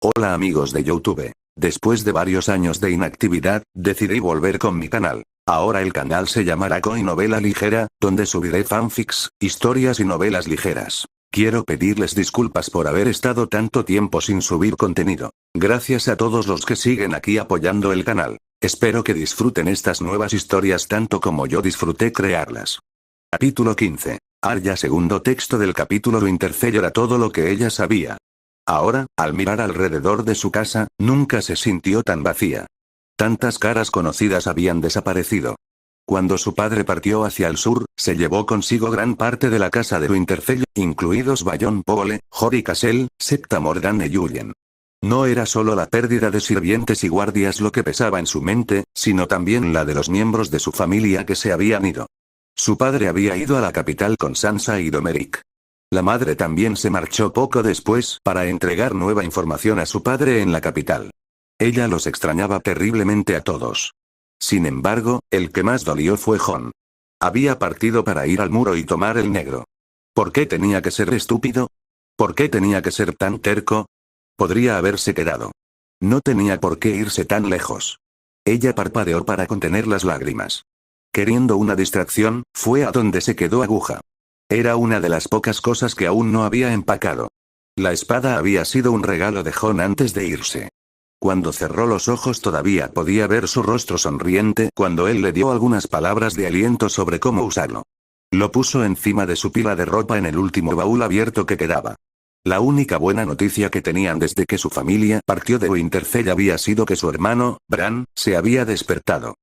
Hola amigos de YouTube. Después de varios años de inactividad, decidí volver con mi canal. Ahora el canal se llamará Koi Novela Ligera, donde subiré fanfics, historias y novelas ligeras. Quiero pedirles disculpas por haber estado tanto tiempo sin subir contenido. Gracias a todos los que siguen aquí apoyando el canal. Espero que disfruten estas nuevas historias tanto como yo disfruté crearlas. Capítulo 15. Arya. Segundo texto del capítulo. Winterfell era todo lo que ella sabía. Ahora, al mirar alrededor de su casa, nunca se sintió tan vacía. Tantas caras conocidas habían desaparecido. Cuando su padre partió hacia el sur, se llevó consigo gran parte de la casa de Winterfell, incluidos Bayón Pole, Jory Castle, Septa Morgane y Julien. No era solo la pérdida de sirvientes y guardias lo que pesaba en su mente, sino también la de los miembros de su familia que se habían ido. Su padre había ido a la capital con Sansa y Domeric. La madre también se marchó poco después para entregar nueva información a su padre en la capital. Ella los extrañaba terriblemente a todos. Sin embargo, el que más dolió fue Jon. Había partido para ir al muro y tomar el negro. ¿Por qué tenía que ser estúpido? ¿Por qué tenía que ser tan terco? Podría haberse quedado. No tenía por qué irse tan lejos. Ella parpadeó para contener las lágrimas. Queriendo una distracción, fue a donde se quedó Aguja. Era una de las pocas cosas que aún no había empacado. La espada había sido un regalo de Jon antes de irse. Cuando cerró los ojos todavía podía ver su rostro sonriente cuando él le dio algunas palabras de aliento sobre cómo usarlo. Lo puso encima de su pila de ropa en el último baúl abierto que quedaba. La única buena noticia que tenían desde que su familia partió de Winterfell había sido que su hermano, Bran, se había despertado.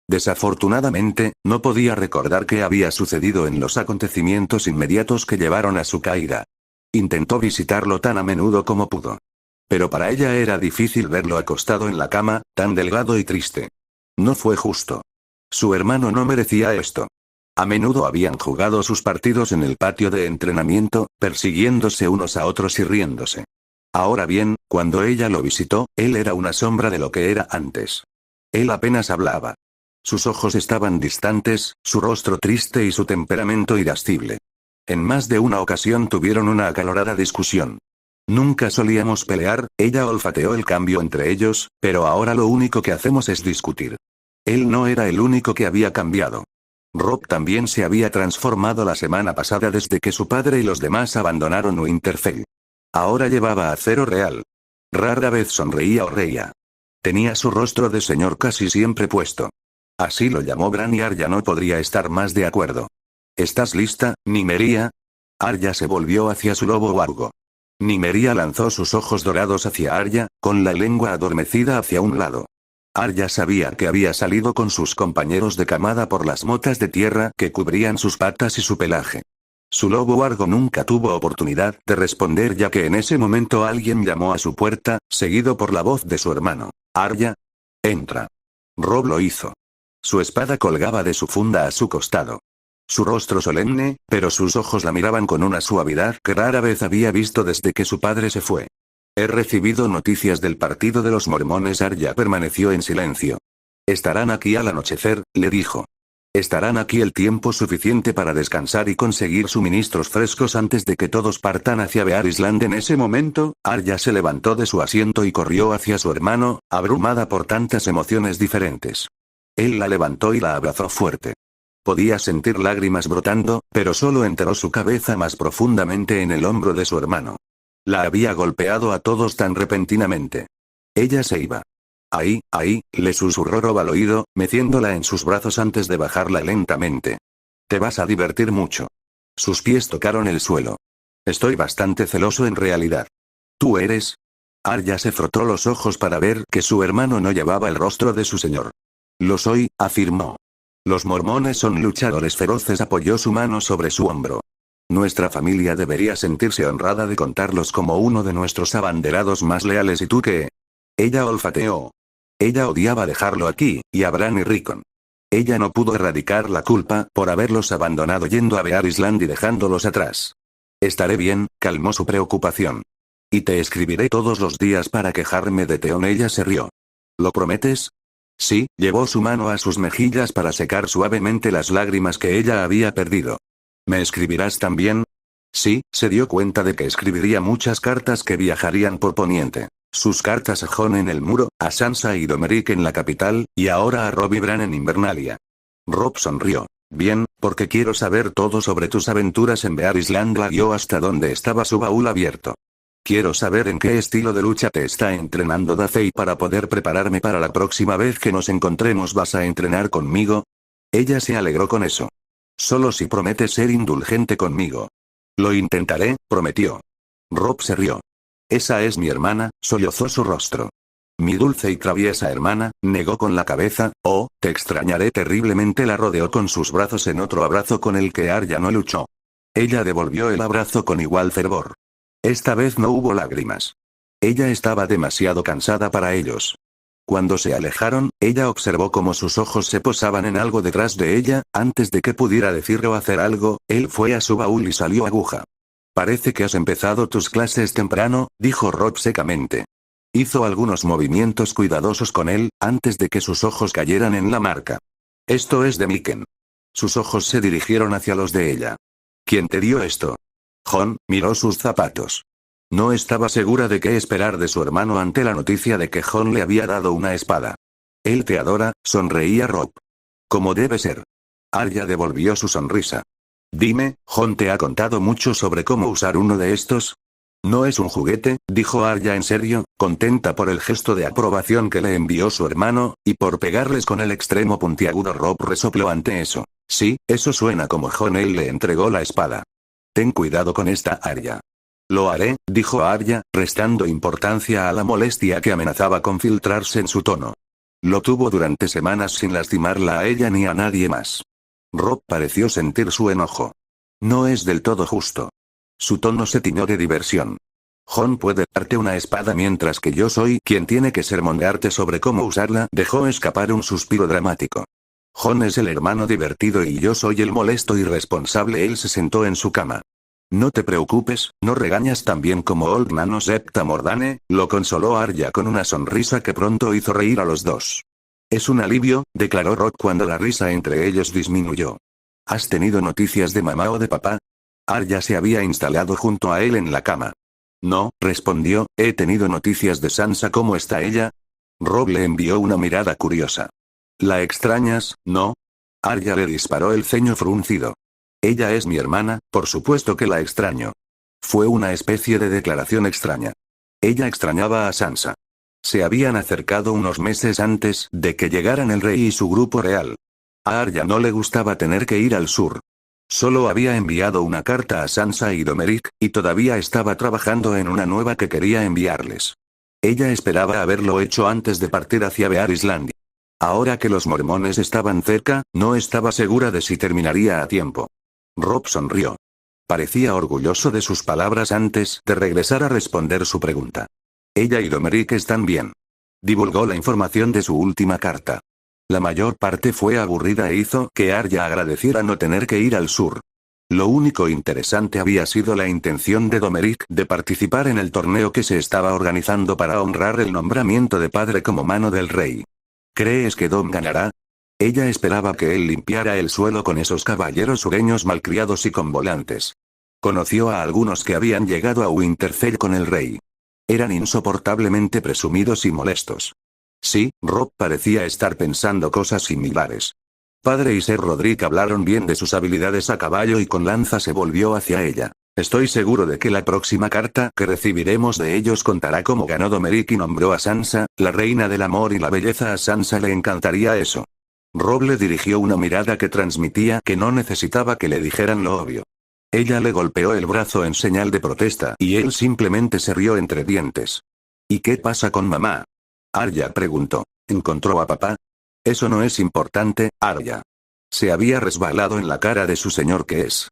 Desafortunadamente, no podía recordar qué había sucedido en los acontecimientos inmediatos que llevaron a su caída. Intentó visitarlo tan a menudo como pudo. Pero para ella era difícil verlo acostado en la cama, tan delgado y triste. No fue justo. Su hermano no merecía esto. A menudo habían jugado sus partidos en el patio de entrenamiento, persiguiéndose unos a otros y riéndose. Ahora bien, cuando ella lo visitó, él era una sombra de lo que era antes. Él apenas hablaba. Sus ojos estaban distantes, su rostro triste y su temperamento irascible. En más de una ocasión tuvieron una acalorada discusión. Nunca solíamos pelear, ella olfateó el cambio entre ellos, pero ahora lo único que hacemos es discutir. Él no era el único que había cambiado. Robb también se había transformado la semana pasada desde que su padre y los demás abandonaron Winterfell. Ahora llevaba acero real. Rara vez sonreía o reía. Tenía su rostro de señor casi siempre puesto. Así lo llamó Bran y Arya no podría estar más de acuerdo. ¿Estás lista, Nymeria? Arya se volvió hacia su lobo Wargo. Nymeria lanzó sus ojos dorados hacia Arya, con la lengua adormecida hacia un lado. Arya sabía que había salido con sus compañeros de camada por las motas de tierra que cubrían sus patas y su pelaje. Su lobo Wargo nunca tuvo oportunidad de responder ya que en ese momento alguien llamó a su puerta, seguido por la voz de su hermano. Arya. Entra. Robb lo hizo. Su espada colgaba de su funda a su costado. Su rostro solemne, pero sus ojos la miraban con una suavidad que rara vez había visto desde que su padre se fue. He recibido noticias del partido de los mormones. Arya permaneció en silencio. Estarán aquí al anochecer, le dijo. Estarán aquí el tiempo suficiente para descansar y conseguir suministros frescos antes de que todos partan hacia Bear Island. En ese momento, Arya se levantó de su asiento y corrió hacia su hermano, abrumada por tantas emociones diferentes. Él la levantó y la abrazó fuerte. Podía sentir lágrimas brotando, pero solo enterró su cabeza más profundamente en el hombro de su hermano. La había golpeado a todos tan repentinamente. Ella se iba. Ahí, le susurró Robb al oído, meciéndola en sus brazos antes de bajarla lentamente. Te vas a divertir mucho. Sus pies tocaron el suelo. Estoy bastante celoso en realidad. ¿Tú eres? Arya se frotó los ojos para ver que su hermano no llevaba el rostro de su señor. Lo soy, afirmó. Los mormones son luchadores feroces. Apoyó su mano sobre su hombro. Nuestra familia debería sentirse honrada de contarlos como uno de nuestros abanderados más leales. ¿Y tú qué? Ella olfateó. Ella odiaba dejarlo aquí, y a Bran y Rickon. Ella no pudo erradicar la culpa por haberlos abandonado yendo a Bear Island y dejándolos atrás. Estaré bien, calmó su preocupación. Y te escribiré todos los días para quejarme de Theon. Ella se rió. ¿Lo prometes? Sí, llevó su mano a sus mejillas para secar suavemente las lágrimas que ella había perdido. ¿Me escribirás también? Sí, se dio cuenta de que escribiría muchas cartas que viajarían por Poniente. Sus cartas a Jon en el muro, a Sansa y Domeric en la capital, y ahora a Robb y Bran en Invernalia. Robb sonrió. Bien, porque quiero saber todo sobre tus aventuras en Bear Island. Laguió hasta donde estaba su baúl abierto. Quiero saber en qué estilo de lucha te está entrenando Dafei para poder prepararme para la próxima vez que nos encontremos. ¿Vas a entrenar conmigo? Ella se alegró con eso. Solo si prometes ser indulgente conmigo. Lo intentaré, prometió. Robb se rió. Esa es mi hermana, sollozó su rostro. Mi dulce y traviesa hermana, negó con la cabeza. Oh, te extrañaré terriblemente. La rodeó con sus brazos en otro abrazo con el que Arya no luchó. Ella devolvió el abrazo con igual fervor. Esta vez no hubo lágrimas. Ella estaba demasiado cansada para ellos. Cuando se alejaron, ella observó cómo sus ojos se posaban en algo detrás de ella. Antes de que pudiera decir o hacer algo, él fue a su baúl y salió aguja. Parece que has empezado tus clases temprano, dijo Robb secamente. Hizo algunos movimientos cuidadosos con él, antes de que sus ojos cayeran en la marca. Esto es de Mikken. Sus ojos se dirigieron hacia los de ella. ¿Quién te dio esto? Jon miró sus zapatos. No estaba segura de qué esperar de su hermano ante la noticia de que Jon le había dado una espada. Él te adora, sonreía Robb. Como debe ser. Arya devolvió su sonrisa. Dime, ¿Jon te ha contado mucho sobre cómo usar uno de estos? No es un juguete, dijo Arya en serio, contenta por el gesto de aprobación que le envió su hermano, y por pegarles con el extremo puntiagudo. Robb resopló ante eso. Sí, eso suena como Jon. Él le entregó la espada. Ten cuidado con esta, Arya. Lo haré, dijo Arya, restando importancia a la molestia que amenazaba con filtrarse en su tono. Lo tuvo durante semanas sin lastimarla a ella ni a nadie más. Robb pareció sentir su enojo. No es del todo justo. Su tono se tiñó de diversión. Jon puede darte una espada mientras que yo soy quien tiene que sermonearte sobre cómo usarla. Dejó escapar un suspiro dramático. Jon es el hermano divertido y yo soy el molesto y responsable. Él se sentó en su cama. No te preocupes, no regañas tan bien como Old Nano Septa Mordane, lo consoló Arya con una sonrisa que pronto hizo reír a los dos. Es un alivio, declaró Robb cuando la risa entre ellos disminuyó. ¿Has tenido noticias de mamá o de papá? Arya se había instalado junto a él en la cama. No, respondió, he tenido noticias de Sansa. ¿Cómo está ella? Robb le envió una mirada curiosa. ¿La extrañas, no? Arya le disparó el ceño fruncido. Ella es mi hermana, por supuesto que la extraño. Fue una especie de declaración extraña. Ella extrañaba a Sansa. Se habían acercado unos meses antes de que llegaran el rey y su grupo real. A Arya no le gustaba tener que ir al sur. Solo había enviado una carta a Sansa y Domeric, y todavía estaba trabajando en una nueva que quería enviarles. Ella esperaba haberlo hecho antes de partir hacia Bear Island. Ahora que los mormones estaban cerca, no estaba segura de si terminaría a tiempo. Robb sonrió. Parecía orgulloso de sus palabras antes de regresar a responder su pregunta. Ella y Domeric están bien. Divulgó la información de su última carta. La mayor parte fue aburrida e hizo que Arya agradeciera no tener que ir al sur. Lo único interesante había sido la intención de Domeric de participar en el torneo que se estaba organizando para honrar el nombramiento de padre como mano del rey. ¿Crees que Dom ganará? Ella esperaba que él limpiara el suelo con esos caballeros sureños malcriados y con volantes. Conoció a algunos que habían llegado a Winterfell con el rey. Eran insoportablemente presumidos y molestos. Sí, Robb parecía estar pensando cosas similares. Padre y Ser Roderick hablaron bien de sus habilidades a caballo y con lanza. Se volvió hacia ella. Estoy seguro de que la próxima carta que recibiremos de ellos contará cómo ganó Domeric y nombró a Sansa, la reina del amor y la belleza. A Sansa le encantaría eso. Robb le dirigió una mirada que transmitía que no necesitaba que le dijeran lo obvio. Ella le golpeó el brazo en señal de protesta y él simplemente se rió entre dientes. ¿Y qué pasa con mamá? Arya preguntó. ¿Encontró a papá? Eso no es importante, Arya. Se había resbalado en la cara de su señor que es.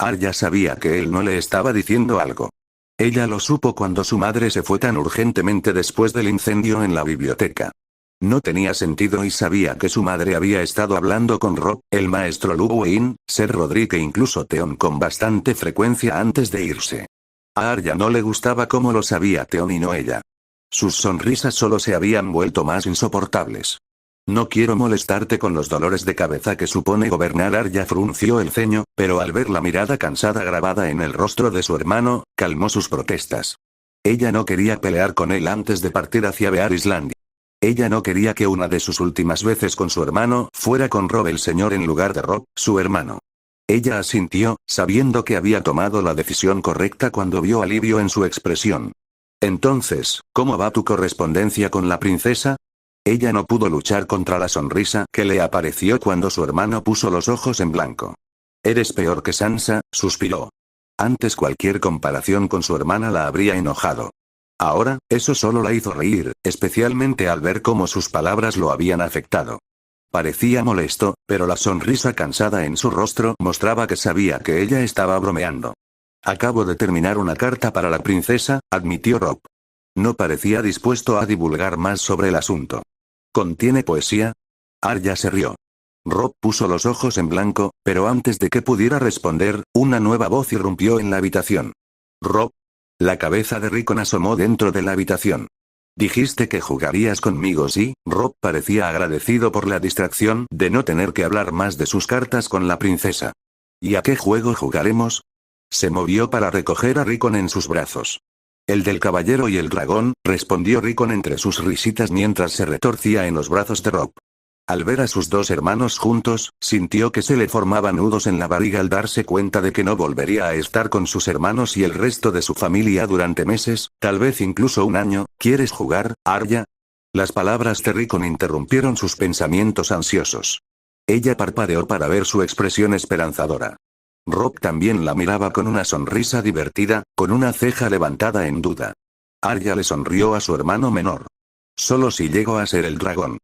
Arya sabía que él no le estaba diciendo algo. Ella lo supo cuando su madre se fue tan urgentemente después del incendio en la biblioteca. No tenía sentido y sabía que su madre había estado hablando con Robb, el maestro Luwin, Ser Roderick e incluso Theon con bastante frecuencia antes de irse. A Arya no le gustaba cómo lo sabía Theon y no ella. Sus sonrisas solo se habían vuelto más insoportables. No quiero molestarte con los dolores de cabeza que supone gobernar. Arya frunció el ceño, pero al ver la mirada cansada grabada en el rostro de su hermano, calmó sus protestas. Ella no quería pelear con él antes de partir hacia Bear Island. Ella no quería que una de sus últimas veces con su hermano fuera con Rob el señor en lugar de Rob, su hermano. Ella asintió, sabiendo que había tomado la decisión correcta cuando vio alivio en su expresión. Entonces, ¿cómo va tu correspondencia con la princesa? Ella no pudo luchar contra la sonrisa que le apareció cuando su hermano puso los ojos en blanco. Eres peor que Sansa, suspiró. Antes cualquier comparación con su hermana la habría enojado. Ahora, eso solo la hizo reír, especialmente al ver cómo sus palabras lo habían afectado. Parecía molesto, pero la sonrisa cansada en su rostro mostraba que sabía que ella estaba bromeando. Acabo de terminar una carta para la princesa, admitió Rob. No parecía dispuesto a divulgar más sobre el asunto. ¿Contiene poesía? Arya se rió. Rob puso los ojos en blanco, pero antes de que pudiera responder, una nueva voz irrumpió en la habitación. Rob. La cabeza de Rickon asomó dentro de la habitación. Dijiste que jugarías conmigo, ¿sí? Rob parecía agradecido por la distracción de no tener que hablar más de sus cartas con la princesa. ¿Y a qué juego jugaremos? Se movió para recoger a Rickon en sus brazos. El del caballero y el dragón, respondió Rickon entre sus risitas mientras se retorcía en los brazos de Rob. Al ver a sus dos hermanos juntos, sintió que se le formaban nudos en la barriga al darse cuenta de que no volvería a estar con sus hermanos y el resto de su familia durante meses, tal vez incluso un año. ¿Quieres jugar, Arya? Las palabras de Rickon interrumpieron sus pensamientos ansiosos. Ella parpadeó para ver su expresión esperanzadora. Rob también la miraba con una sonrisa divertida, con una ceja levantada en duda. Arya le sonrió a su hermano menor. Solo si llego a ser el dragón.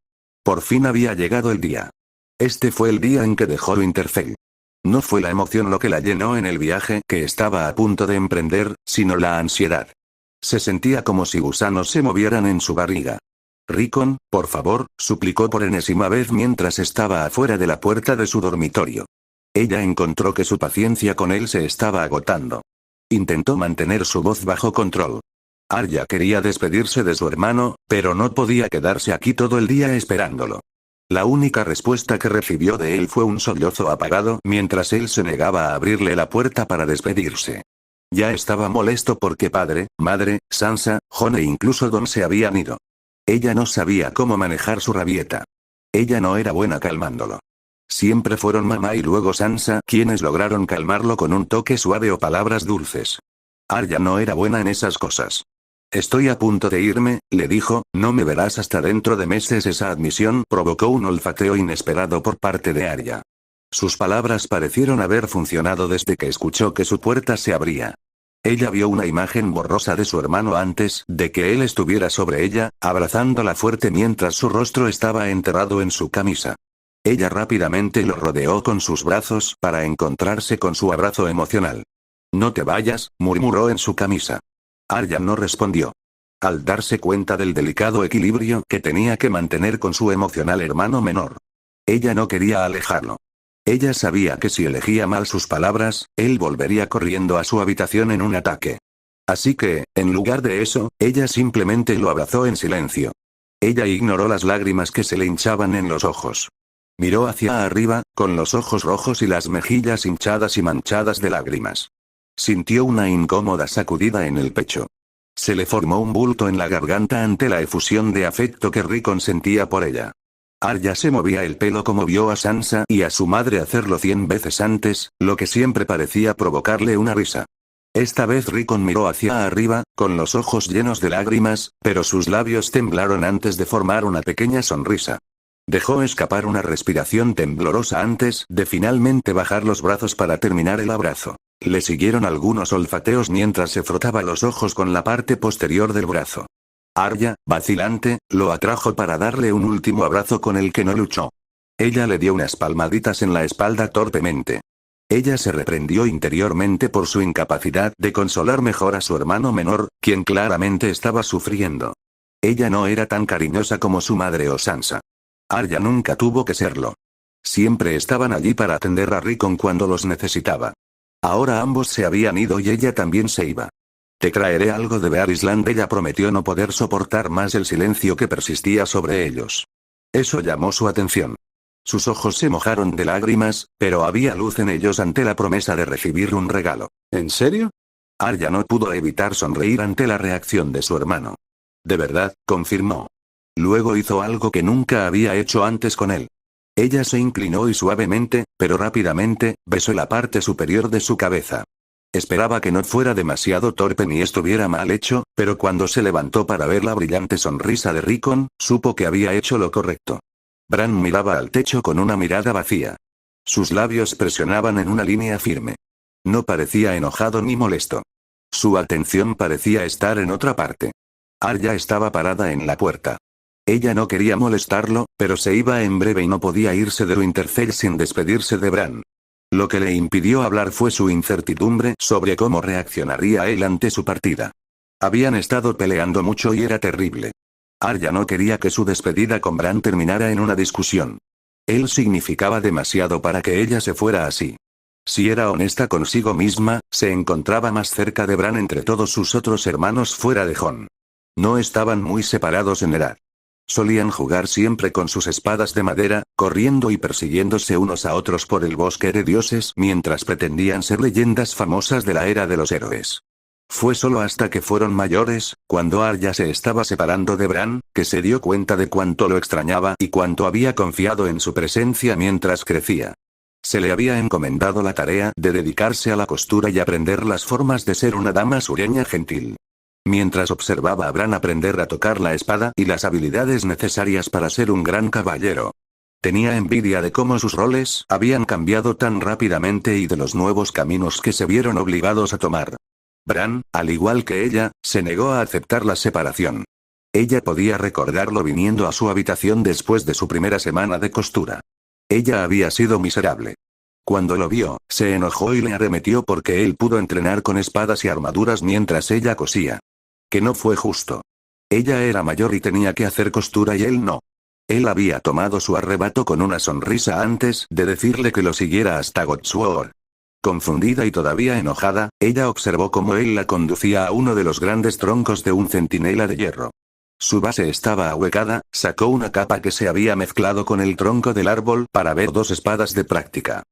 Por fin había llegado el día. Este fue el día en que dejó Winterfell. No fue la emoción lo que la llenó en el viaje que estaba a punto de emprender, sino la ansiedad. Se sentía como si gusanos se movieran en su barriga. Rickon, por favor, suplicó por enésima vez mientras estaba afuera de la puerta de su dormitorio. Ella encontró que su paciencia con él se estaba agotando. Intentó mantener su voz bajo control. Arya quería despedirse de su hermano, pero no podía quedarse aquí todo el día esperándolo. La única respuesta que recibió de él fue un sollozo apagado mientras él se negaba a abrirle la puerta para despedirse. Ya estaba molesto porque padre, madre, Sansa, Jon e incluso Don se habían ido. Ella no sabía cómo manejar su rabieta. Ella no era buena calmándolo. Siempre fueron mamá y luego Sansa quienes lograron calmarlo con un toque suave o palabras dulces. Arya no era buena en esas cosas. Estoy a punto de irme, le dijo, no me verás hasta dentro de meses. Esa admisión provocó un olfateo inesperado por parte de Arya. Sus palabras parecieron haber funcionado desde que escuchó que su puerta se abría. Ella vio una imagen borrosa de su hermano antes de que él estuviera sobre ella, abrazándola fuerte mientras su rostro estaba enterrado en su camisa. Ella rápidamente lo rodeó con sus brazos para encontrarse con su abrazo emocional. No te vayas, murmuró en su camisa. Arya no respondió. Al darse cuenta del delicado equilibrio que tenía que mantener con su emocional hermano menor. Ella no quería alejarlo. Ella sabía que si elegía mal sus palabras, él volvería corriendo a su habitación en un ataque. Así que, en lugar de eso, ella simplemente lo abrazó en silencio. Ella ignoró las lágrimas que se le hinchaban en los ojos. Miró hacia arriba, con los ojos rojos y las mejillas hinchadas y manchadas de lágrimas. Sintió una incómoda sacudida en el pecho. Se le formó un bulto en la garganta ante la efusión de afecto que Rickon sentía por ella. Arya se movía el pelo como vio a Sansa y a su madre hacerlo 100 veces antes, lo que siempre parecía provocarle una risa. Esta vez Rickon miró hacia arriba, con los ojos llenos de lágrimas, pero sus labios temblaron antes de formar una pequeña sonrisa. Dejó escapar una respiración temblorosa antes de finalmente bajar los brazos para terminar el abrazo. Le siguieron algunos olfateos mientras se frotaba los ojos con la parte posterior del brazo. Arya, vacilante, lo atrajo para darle un último abrazo con el que no luchó. Ella le dio unas palmaditas en la espalda torpemente. Ella se reprendió interiormente por su incapacidad de consolar mejor a su hermano menor, quien claramente estaba sufriendo. Ella no era tan cariñosa como su madre o Sansa. Arya nunca tuvo que serlo. Siempre estaban allí para atender a Rickon cuando los necesitaba. Ahora ambos se habían ido y ella también se iba. Te traeré algo de Bear Island. Ella prometió no poder soportar más el silencio que persistía sobre ellos. Eso llamó su atención. Sus ojos se mojaron de lágrimas, pero había luz en ellos ante la promesa de recibir un regalo. ¿En serio? Arya no pudo evitar sonreír ante la reacción de su hermano. De verdad, confirmó. Luego hizo algo que nunca había hecho antes con él. Ella se inclinó y suavemente, pero rápidamente, besó la parte superior de su cabeza. Esperaba que no fuera demasiado torpe ni estuviera mal hecho, pero cuando se levantó para ver la brillante sonrisa de Rickon, supo que había hecho lo correcto. Bran miraba al techo con una mirada vacía. Sus labios presionaban en una línea firme. No parecía enojado ni molesto. Su atención parecía estar en otra parte. Arya estaba parada en la puerta. Ella no quería molestarlo, pero se iba en breve y no podía irse de Winterfell sin despedirse de Bran. Lo que le impidió hablar fue su incertidumbre sobre cómo reaccionaría él ante su partida. Habían estado peleando mucho y era terrible. Arya no quería que su despedida con Bran terminara en una discusión. Él significaba demasiado para que ella se fuera así. Si era honesta consigo misma, se encontraba más cerca de Bran entre todos sus otros hermanos fuera de Jon. No estaban muy separados en edad. Solían jugar siempre con sus espadas de madera, corriendo y persiguiéndose unos a otros por el bosque de dioses mientras pretendían ser leyendas famosas de la era de los héroes. Fue solo hasta que fueron mayores, cuando Arya se estaba separando de Bran, que se dio cuenta de cuánto lo extrañaba y cuánto había confiado en su presencia mientras crecía. Se le había encomendado la tarea de dedicarse a la costura y aprender las formas de ser una dama sureña gentil. Mientras observaba a Bran aprender a tocar la espada y las habilidades necesarias para ser un gran caballero. Tenía envidia de cómo sus roles habían cambiado tan rápidamente y de los nuevos caminos que se vieron obligados a tomar. Bran, al igual que ella, se negó a aceptar la separación. Ella podía recordarlo viniendo a su habitación después de su primera semana de costura. Ella había sido miserable. Cuando lo vio, se enojó y le arremetió porque él pudo entrenar con espadas y armaduras mientras ella cosía. Que no fue justo. Ella era mayor y tenía que hacer costura y él no. Él había tomado su arrebato con una sonrisa antes de decirle que lo siguiera hasta Godsworth. Confundida y todavía enojada, ella observó cómo él la conducía a uno de los grandes troncos de un centinela de hierro. Su base estaba ahuecada, sacó una capa que se había mezclado con el tronco del árbol para ver dos espadas de práctica.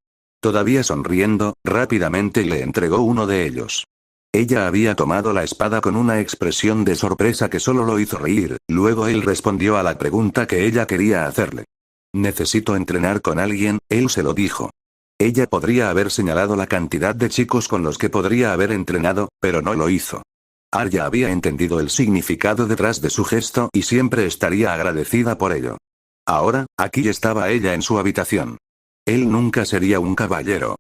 Todavía sonriendo, rápidamente le entregó uno de ellos. Ella había tomado la espada con una expresión de sorpresa que solo lo hizo reír, luego él respondió a la pregunta que ella quería hacerle. Necesito entrenar con alguien, él se lo dijo. Ella podría haber señalado la cantidad de chicos con los que podría haber entrenado, pero no lo hizo. Arya había entendido el significado detrás de su gesto y siempre estaría agradecida por ello. Ahora, aquí estaba ella en su habitación. Él nunca sería un caballero.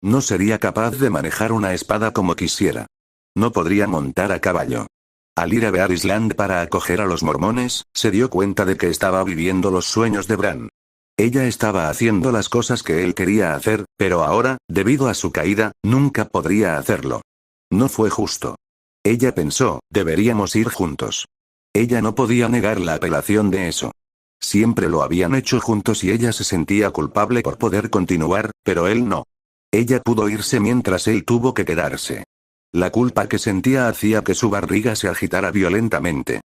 No sería capaz de manejar una espada como quisiera. No podría montar a caballo. Al ir a Bear Island para acoger a los mormones, se dio cuenta de que estaba viviendo los sueños de Bran. Ella estaba haciendo las cosas que él quería hacer, pero ahora, debido a su caída, nunca podría hacerlo. No fue justo. Ella pensó, deberíamos ir juntos. Ella no podía negar la apelación de eso. Siempre lo habían hecho juntos y ella se sentía culpable por poder continuar, pero él no. Ella pudo irse mientras él tuvo que quedarse. La culpa que sentía hacía que su barriga se agitara violentamente.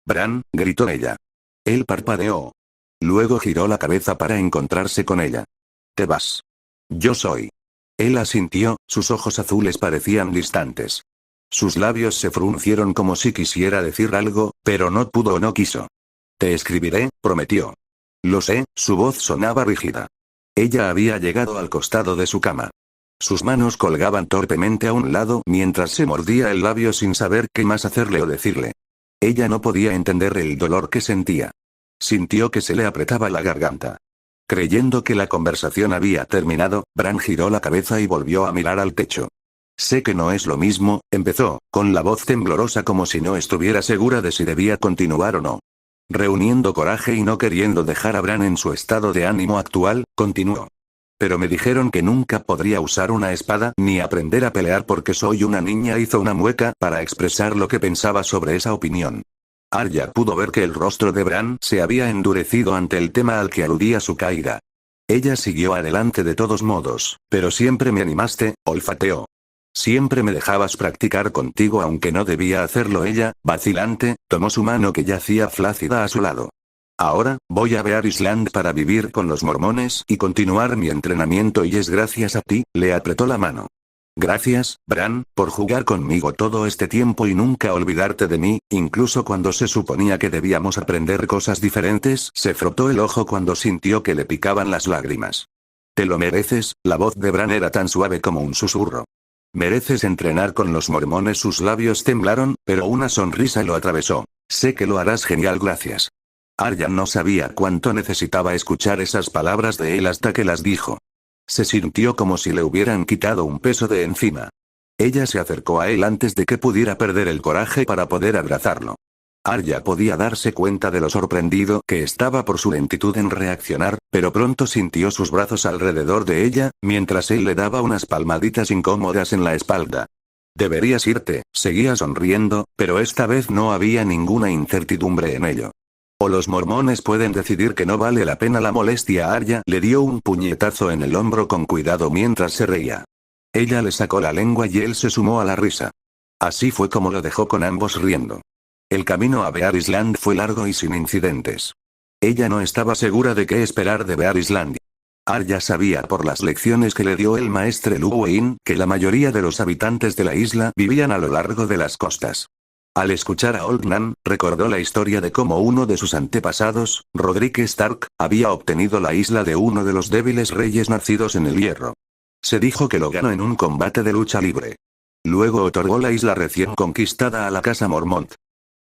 «Bran», gritó ella. Él parpadeó. Luego giró la cabeza para encontrarse con ella. «Te vas». «Yo soy». Él asintió, sus ojos azules parecían distantes. Sus labios se fruncieron como si quisiera decir algo, pero no pudo o no quiso. «Te escribiré», prometió. Lo sé, su voz sonaba rígida. Ella había llegado al costado de su cama. Sus manos colgaban torpemente a un lado mientras se mordía el labio sin saber qué más hacerle o decirle. Ella no podía entender el dolor que sentía. Sintió que se le apretaba la garganta. Creyendo que la conversación había terminado, Bran giró la cabeza y volvió a mirar al techo. «Sé que no es lo mismo», empezó, con la voz temblorosa como si no estuviera segura de si debía continuar o no. Reuniendo coraje y no queriendo dejar a Bran en su estado de ánimo actual, continuó. «Pero me dijeron que nunca podría usar una espada ni aprender a pelear porque soy una niña». Hizo una mueca para expresar lo que pensaba sobre esa opinión. Arya pudo ver que el rostro de Bran se había endurecido ante el tema al que aludía su caída. Ella siguió adelante de todos modos, «pero siempre me animaste», olfateó. «Siempre me dejabas practicar contigo aunque no debía hacerlo». Ella, vacilante, tomó su mano que yacía flácida a su lado. «Ahora, voy a Bear Island para vivir con los mormones y continuar mi entrenamiento y es gracias a ti», le apretó la mano. Gracias, Bran, por jugar conmigo todo este tiempo y nunca olvidarte de mí, incluso cuando se suponía que debíamos aprender cosas diferentes. Se frotó el ojo cuando sintió que le picaban las lágrimas. Te lo mereces. La voz de Bran era tan suave como un susurro. Mereces entrenar con los mormones. Sus labios temblaron, pero una sonrisa lo atravesó. Sé que lo harás genial, gracias. Arya no sabía cuánto necesitaba escuchar esas palabras de él hasta que las dijo. Se sintió como si le hubieran quitado un peso de encima. Ella se acercó a él antes de que pudiera perder el coraje para poder abrazarlo. Arya podía darse cuenta de lo sorprendido que estaba por su lentitud en reaccionar, pero pronto sintió sus brazos alrededor de ella, mientras él le daba unas palmaditas incómodas en la espalda. Deberías irte, seguía sonriendo, pero esta vez no había ninguna incertidumbre en ello. O los mormones pueden decidir que no vale la pena la molestia. Arya le dio un puñetazo en el hombro con cuidado mientras se reía. Ella le sacó la lengua y él se sumó a la risa. Así fue como lo dejó con ambos riendo. El camino a Bear Island fue largo y sin incidentes. Ella no estaba segura de qué esperar de Bear Island. Arya sabía por las lecciones que le dio el maestre Luwin que la mayoría de los habitantes de la isla vivían a lo largo de las costas. Al escuchar a Old Nan, recordó la historia de cómo uno de sus antepasados, Roderick Stark, había obtenido la isla de uno de los débiles reyes nacidos en el hierro. Se dijo que lo ganó en un combate de lucha libre. Luego otorgó la isla recién conquistada a la casa Mormont.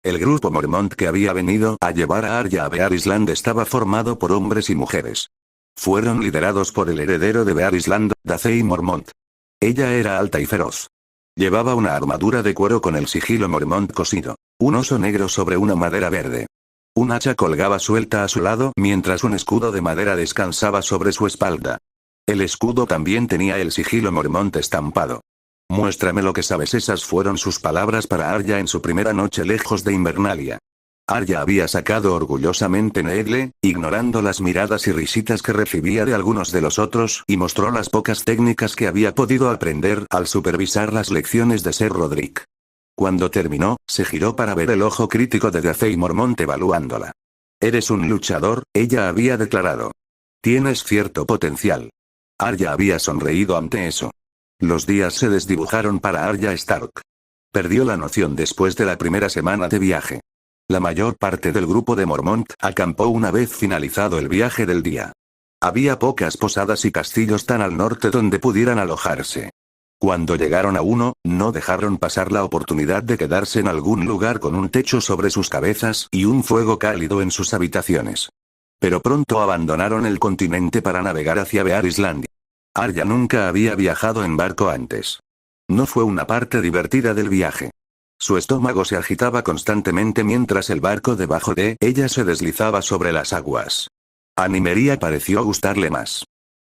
El grupo Mormont que había venido a llevar a Arya a Bear Island estaba formado por hombres y mujeres. Fueron liderados por el heredero de Bear Island, Dacey Mormont. Ella era alta y feroz. Llevaba una armadura de cuero con el sigilo Mormont cosido. Un oso negro sobre una madera verde. Un hacha colgaba suelta a su lado mientras un escudo de madera descansaba sobre su espalda. El escudo también tenía el sigilo Mormont estampado. Muéstrame lo que sabes. Esas fueron sus palabras para Arya en su primera noche lejos de Invernalia. Arya había sacado orgullosamente Needle, ignorando las miradas y risitas que recibía de algunos de los otros, y mostró las pocas técnicas que había podido aprender al supervisar las lecciones de Ser Roderick. Cuando terminó, se giró para ver el ojo crítico de Dacey Mormont evaluándola. Eres un luchador, ella había declarado. Tienes cierto potencial. Arya había sonreído ante eso. Los días se desdibujaron para Arya Stark. Perdió la noción después de la primera semana de viaje. La mayor parte del grupo de Mormont acampó una vez finalizado el viaje del día. Había pocas posadas y castillos tan al norte donde pudieran alojarse. Cuando llegaron a uno, no dejaron pasar la oportunidad de quedarse en algún lugar con un techo sobre sus cabezas y un fuego cálido en sus habitaciones. Pero pronto abandonaron el continente para navegar hacia Bear Island. Arya nunca había viajado en barco antes. No fue una parte divertida del viaje. Su estómago se agitaba constantemente mientras el barco debajo de ella se deslizaba sobre las aguas. A Nymeria pareció gustarle más.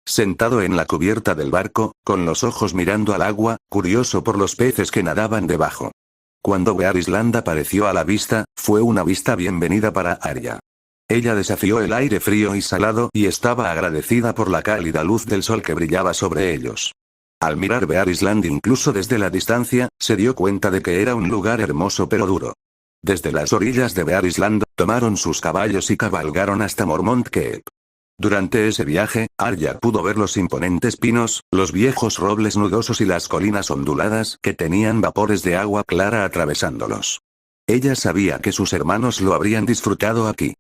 Sentado en la cubierta del barco, con los ojos mirando al agua, curioso por los peces que nadaban debajo. Cuando Bear Island apareció a la vista, fue una vista bienvenida para Arya. Ella desafió el aire frío y salado y estaba agradecida por la cálida luz del sol que brillaba sobre ellos. Al mirar Bear Island incluso desde la distancia, se dio cuenta de que era un lugar hermoso pero duro. Desde las orillas de Bear Island, tomaron sus caballos y cabalgaron hasta Mormont Keep. Durante ese viaje, Arya pudo ver los imponentes pinos, los viejos robles nudosos y las colinas onduladas que tenían vapores de agua clara atravesándolos. Ella sabía que sus hermanos lo habrían disfrutado aquí.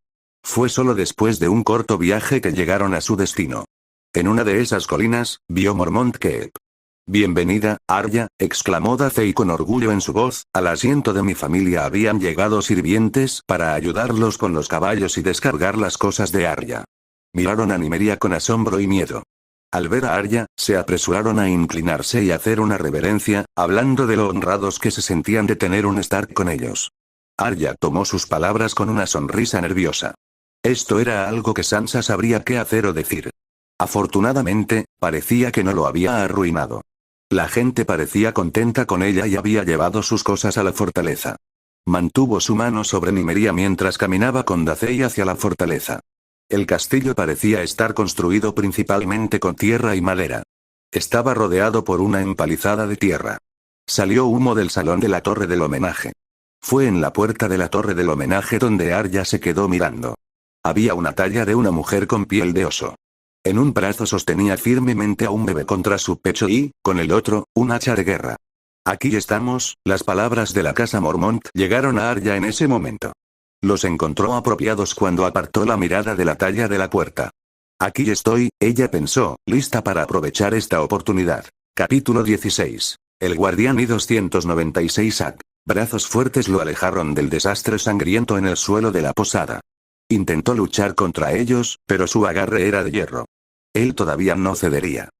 Fue solo después de un corto viaje que llegaron a su destino. En una de esas colinas, vio Mormont Keep. «Bienvenida, Arya», exclamó Dacey con orgullo en su voz. «Al asiento de mi familia habían llegado sirvientes para ayudarlos con los caballos y descargar las cosas de Arya». Miraron a Nymeria con asombro y miedo. Al ver a Arya, se apresuraron a inclinarse y hacer una reverencia, hablando de lo honrados que se sentían de tener un Stark con ellos. Arya tomó sus palabras con una sonrisa nerviosa. Esto era algo que Sansa sabría qué hacer o decir. Afortunadamente, parecía que no lo había arruinado. La gente parecía contenta con ella y había llevado sus cosas a la fortaleza. Mantuvo su mano sobre Nymeria mientras caminaba con Dacey hacia la fortaleza. El castillo parecía estar construido principalmente con tierra y madera. Estaba rodeado por una empalizada de tierra. Salió humo del salón de la torre del homenaje. Fue en la puerta de la torre del homenaje donde Arya se quedó mirando. Había una talla de una mujer con piel de oso. En un brazo sostenía firmemente a un bebé contra su pecho y, con el otro, un hacha de guerra. Aquí estamos, las palabras de la casa Mormont llegaron a Arya en ese momento. Los encontró apropiados cuando apartó la mirada de la talla de la puerta. Aquí estoy, ella pensó, lista para aprovechar esta oportunidad. Capítulo 16. El guardián I-296 AC. Brazos fuertes lo alejaron del desastre sangriento en el suelo de la posada. Intentó luchar contra ellos, pero su agarre era de hierro. Él todavía no cedería.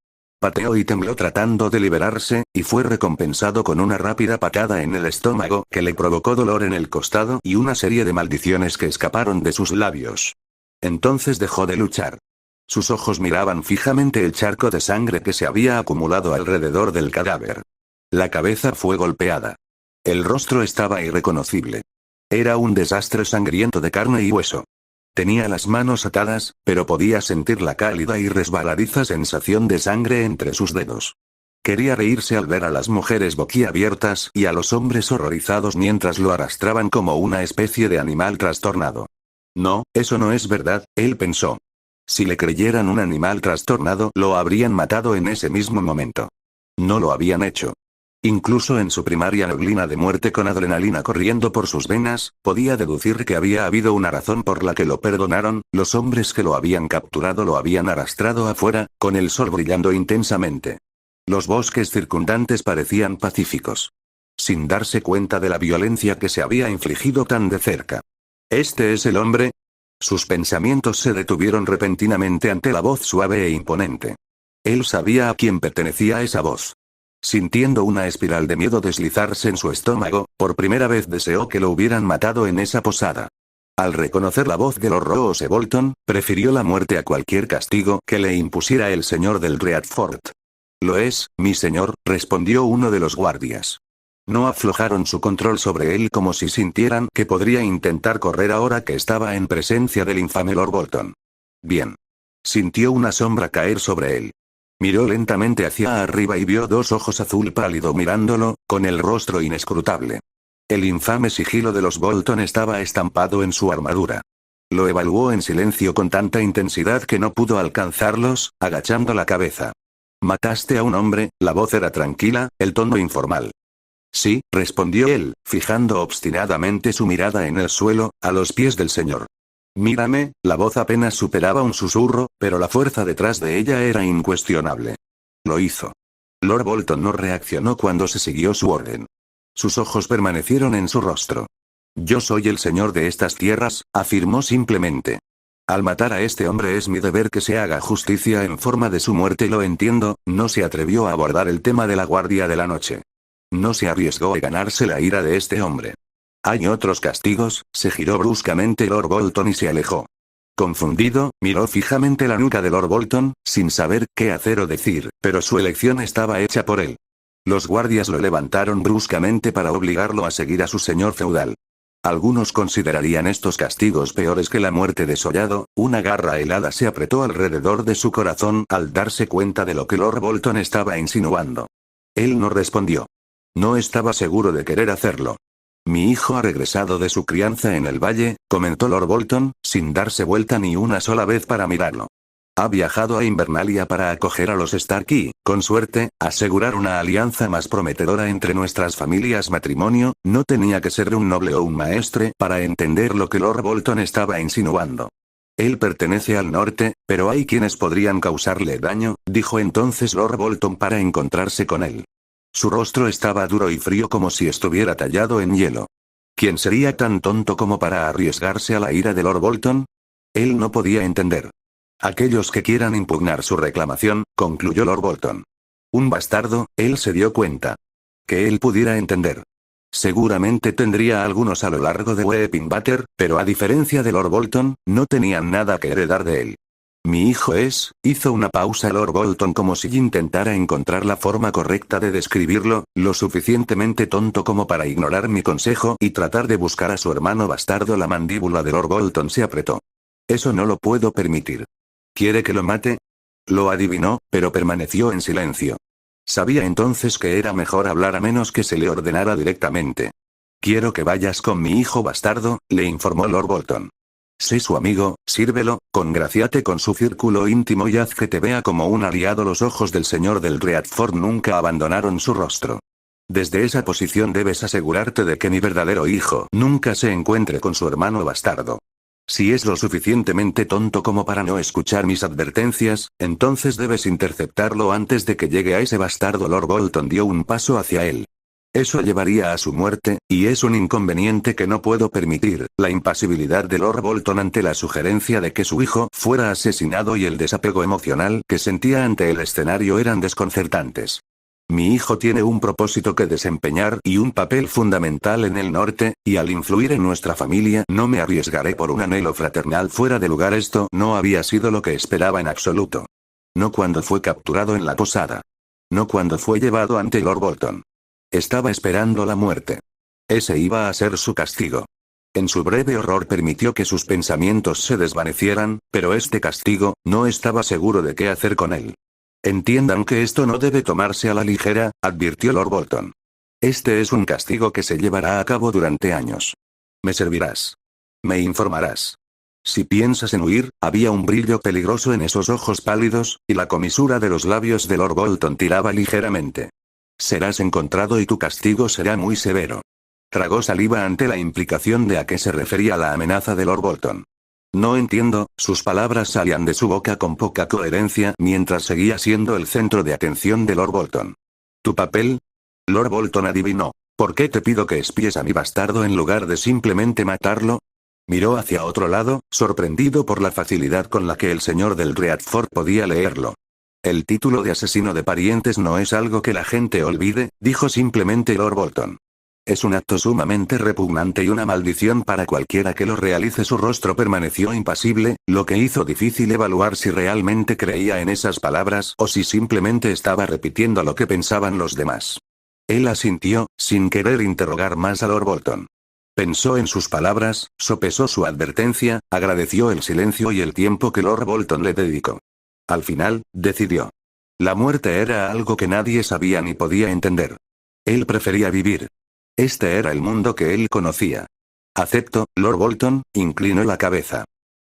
Pateó y tembló tratando de liberarse, y fue recompensado con una rápida patada en el estómago que le provocó dolor en el costado y una serie de maldiciones que escaparon de sus labios. Entonces dejó de luchar. Sus ojos miraban fijamente el charco de sangre que se había acumulado alrededor del cadáver. La cabeza fue golpeada. El rostro estaba irreconocible. Era un desastre sangriento de carne y hueso. Tenía las manos atadas, pero podía sentir la cálida y resbaladiza sensación de sangre entre sus dedos. Quería reírse al ver a las mujeres boquiabiertas y a los hombres horrorizados mientras lo arrastraban como una especie de animal trastornado. No, eso no es verdad, él pensó. Si le creyeran un animal trastornado, lo habrían matado en ese mismo momento. No lo habían hecho. Incluso en su primaria neblina de muerte con adrenalina corriendo por sus venas, podía deducir que había habido una razón por la que lo perdonaron, los hombres que lo habían capturado lo habían arrastrado afuera, con el sol brillando intensamente. Los bosques circundantes parecían pacíficos. Sin darse cuenta de la violencia que se había infligido tan de cerca. ¿Este es el hombre? Sus pensamientos se detuvieron repentinamente ante la voz suave e imponente. Él sabía a quién pertenecía esa voz. Sintiendo una espiral de miedo deslizarse en su estómago, por primera vez deseó que lo hubieran matado en esa posada. Al reconocer la voz de Lord Roose Bolton, prefirió la muerte a cualquier castigo que le impusiera el señor del Readford. Lo es, mi señor, respondió uno de los guardias. No aflojaron su control sobre él como si sintieran que podría intentar correr ahora que estaba en presencia del infame Lord Bolton. Bien. Sintió una sombra caer sobre él. Miró lentamente hacia arriba y vio dos ojos azul pálido mirándolo, con el rostro inescrutable. El infame sigilo de los Bolton estaba estampado en su armadura. Lo evaluó en silencio con tanta intensidad que no pudo alcanzarlos, agachando la cabeza. «Mataste a un hombre», la voz era tranquila, el tono informal. «Sí», respondió él, fijando obstinadamente su mirada en el suelo, a los pies del señor. «Mírame», la voz apenas superaba un susurro, pero la fuerza detrás de ella era incuestionable. Lo hizo. Lord Bolton no reaccionó cuando se siguió su orden. Sus ojos permanecieron en su rostro. «Yo soy el señor de estas tierras», afirmó simplemente. «Al matar a este hombre es mi deber que se haga justicia en forma de su muerte, lo entiendo», no se atrevió a abordar el tema de la guardia de la noche. No se arriesgó a ganarse la ira de este hombre. «¿Hay otros castigos?», se giró bruscamente Lord Bolton y se alejó. Confundido, miró fijamente la nuca de Lord Bolton, sin saber qué hacer o decir, pero su elección estaba hecha por él. Los guardias lo levantaron bruscamente para obligarlo a seguir a su señor feudal. Algunos considerarían estos castigos peores que la muerte desollado. Una garra helada se apretó alrededor de su corazón al darse cuenta de lo que Lord Bolton estaba insinuando. Él no respondió. No estaba seguro de querer hacerlo. «Mi hijo ha regresado de su crianza en el valle», comentó Lord Bolton, sin darse vuelta ni una sola vez para mirarlo. «Ha viajado a Invernalia para acoger a los Stark y, con suerte, asegurar una alianza más prometedora entre nuestras familias. Matrimonio, no tenía que ser un noble o un maestre para entender lo que Lord Bolton estaba insinuando. Él pertenece al norte, pero hay quienes podrían causarle daño», dijo entonces Lord Bolton para encontrarse con él. Su rostro estaba duro y frío como si estuviera tallado en hielo. ¿Quién sería tan tonto como para arriesgarse a la ira de Lord Bolton? Él no podía entender. «Aquellos que quieran impugnar su reclamación», concluyó Lord Bolton. Un bastardo, él se dio cuenta. Que él pudiera entender. Seguramente tendría algunos a lo largo de Weeping Butter, pero a diferencia de Lord Bolton, no tenían nada que heredar de él. «Mi hijo es», hizo una pausa Lord Bolton como si intentara encontrar la forma correcta de describirlo, lo suficientemente tonto como para ignorar mi consejo y tratar de buscar a su hermano bastardo. La mandíbula de Lord Bolton se apretó. «Eso no lo puedo permitir». «¿Quiere que lo mate?». Lo adivinó, pero permaneció en silencio. Sabía entonces que era mejor hablar a menos que se le ordenara directamente. «Quiero que vayas con mi hijo bastardo», le informó Lord Bolton. Sé su amigo, sírvelo, congraciate con su círculo íntimo y haz que te vea como un aliado. Los ojos del señor del Readford nunca abandonaron su rostro. Desde esa posición debes asegurarte de que mi verdadero hijo nunca se encuentre con su hermano bastardo. Si es lo suficientemente tonto como para no escuchar mis advertencias, entonces debes interceptarlo antes de que llegue a ese bastardo. Lord Bolton dio un paso hacia él. Eso llevaría a su muerte, y es un inconveniente que no puedo permitir. La impasibilidad de Lord Bolton ante la sugerencia de que su hijo fuera asesinado y el desapego emocional que sentía ante el escenario eran desconcertantes. Mi hijo tiene un propósito que desempeñar y un papel fundamental en el norte, y al influir en nuestra familia no me arriesgaré por un anhelo fraternal fuera de lugar. Esto no había sido lo que esperaba en absoluto. No cuando fue capturado en la posada. No cuando fue llevado ante Lord Bolton. Estaba esperando la muerte. Ese iba a ser su castigo. En su breve horror permitió que sus pensamientos se desvanecieran, pero este castigo, no estaba seguro de qué hacer con él. Entiendan que esto no debe tomarse a la ligera, advirtió Lord Bolton. Este es un castigo que se llevará a cabo durante años. Me servirás. Me informarás. Si piensas en huir, había un brillo peligroso en esos ojos pálidos, y la comisura de los labios de Lord Bolton tiraba ligeramente. Serás encontrado y tu castigo será muy severo. Tragó saliva ante la implicación de a qué se refería la amenaza de Lord Bolton. No entiendo, sus palabras salían de su boca con poca coherencia mientras seguía siendo el centro de atención de Lord Bolton. ¿Tu papel? Lord Bolton adivinó. ¿Por qué te pido que espíes a mi bastardo en lugar de simplemente matarlo? Miró hacia otro lado, sorprendido por la facilidad con la que el señor del Readford podía leerlo. El título de asesino de parientes no es algo que la gente olvide, dijo simplemente Lord Bolton. Es un acto sumamente repugnante y una maldición para cualquiera que lo realice. Su rostro permaneció impasible, lo que hizo difícil evaluar si realmente creía en esas palabras o si simplemente estaba repitiendo lo que pensaban los demás. Él asintió, sin querer interrogar más a Lord Bolton. Pensó en sus palabras, sopesó su advertencia, agradeció el silencio y el tiempo que Lord Bolton le dedicó. Al final, decidió. La muerte era algo que nadie sabía ni podía entender. Él prefería vivir. Este era el mundo que él conocía. Acepto, Lord Bolton, inclinó la cabeza.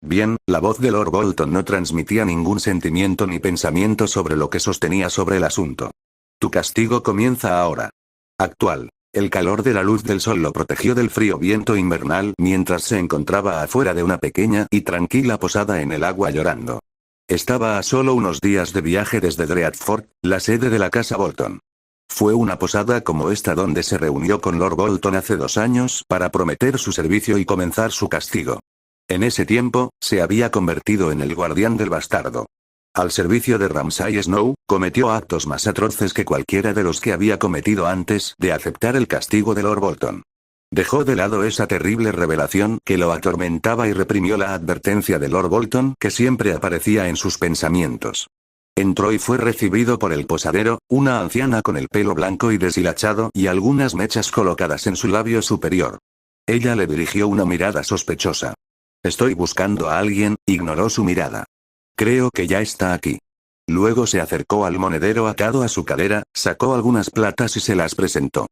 Bien, la voz de Lord Bolton no transmitía ningún sentimiento ni pensamiento sobre lo que sostenía sobre el asunto. Tu castigo comienza ahora. Actual. El calor de la luz del sol lo protegió del frío viento invernal mientras se encontraba afuera de una pequeña y tranquila posada en el agua llorando. Estaba a solo unos días de viaje desde Dreadford, la sede de la casa Bolton. Fue una posada como esta donde se reunió con Lord Bolton hace 2 años para prometer su servicio y comenzar su castigo. En ese tiempo, se había convertido en el guardián del bastardo. Al servicio de Ramsay Snow, cometió actos más atroces que cualquiera de los que había cometido antes de aceptar el castigo de Lord Bolton. Dejó de lado esa terrible revelación que lo atormentaba y reprimió la advertencia de Lord Bolton que siempre aparecía en sus pensamientos. Entró y fue recibido por el posadero, una anciana con el pelo blanco y deshilachado y algunas mechas colocadas en su labio superior. Ella le dirigió una mirada sospechosa. Estoy buscando a alguien, ignoró su mirada. Creo que ya está aquí. Luego se acercó al monedero atado a su cadera, sacó algunas platas y se las presentó.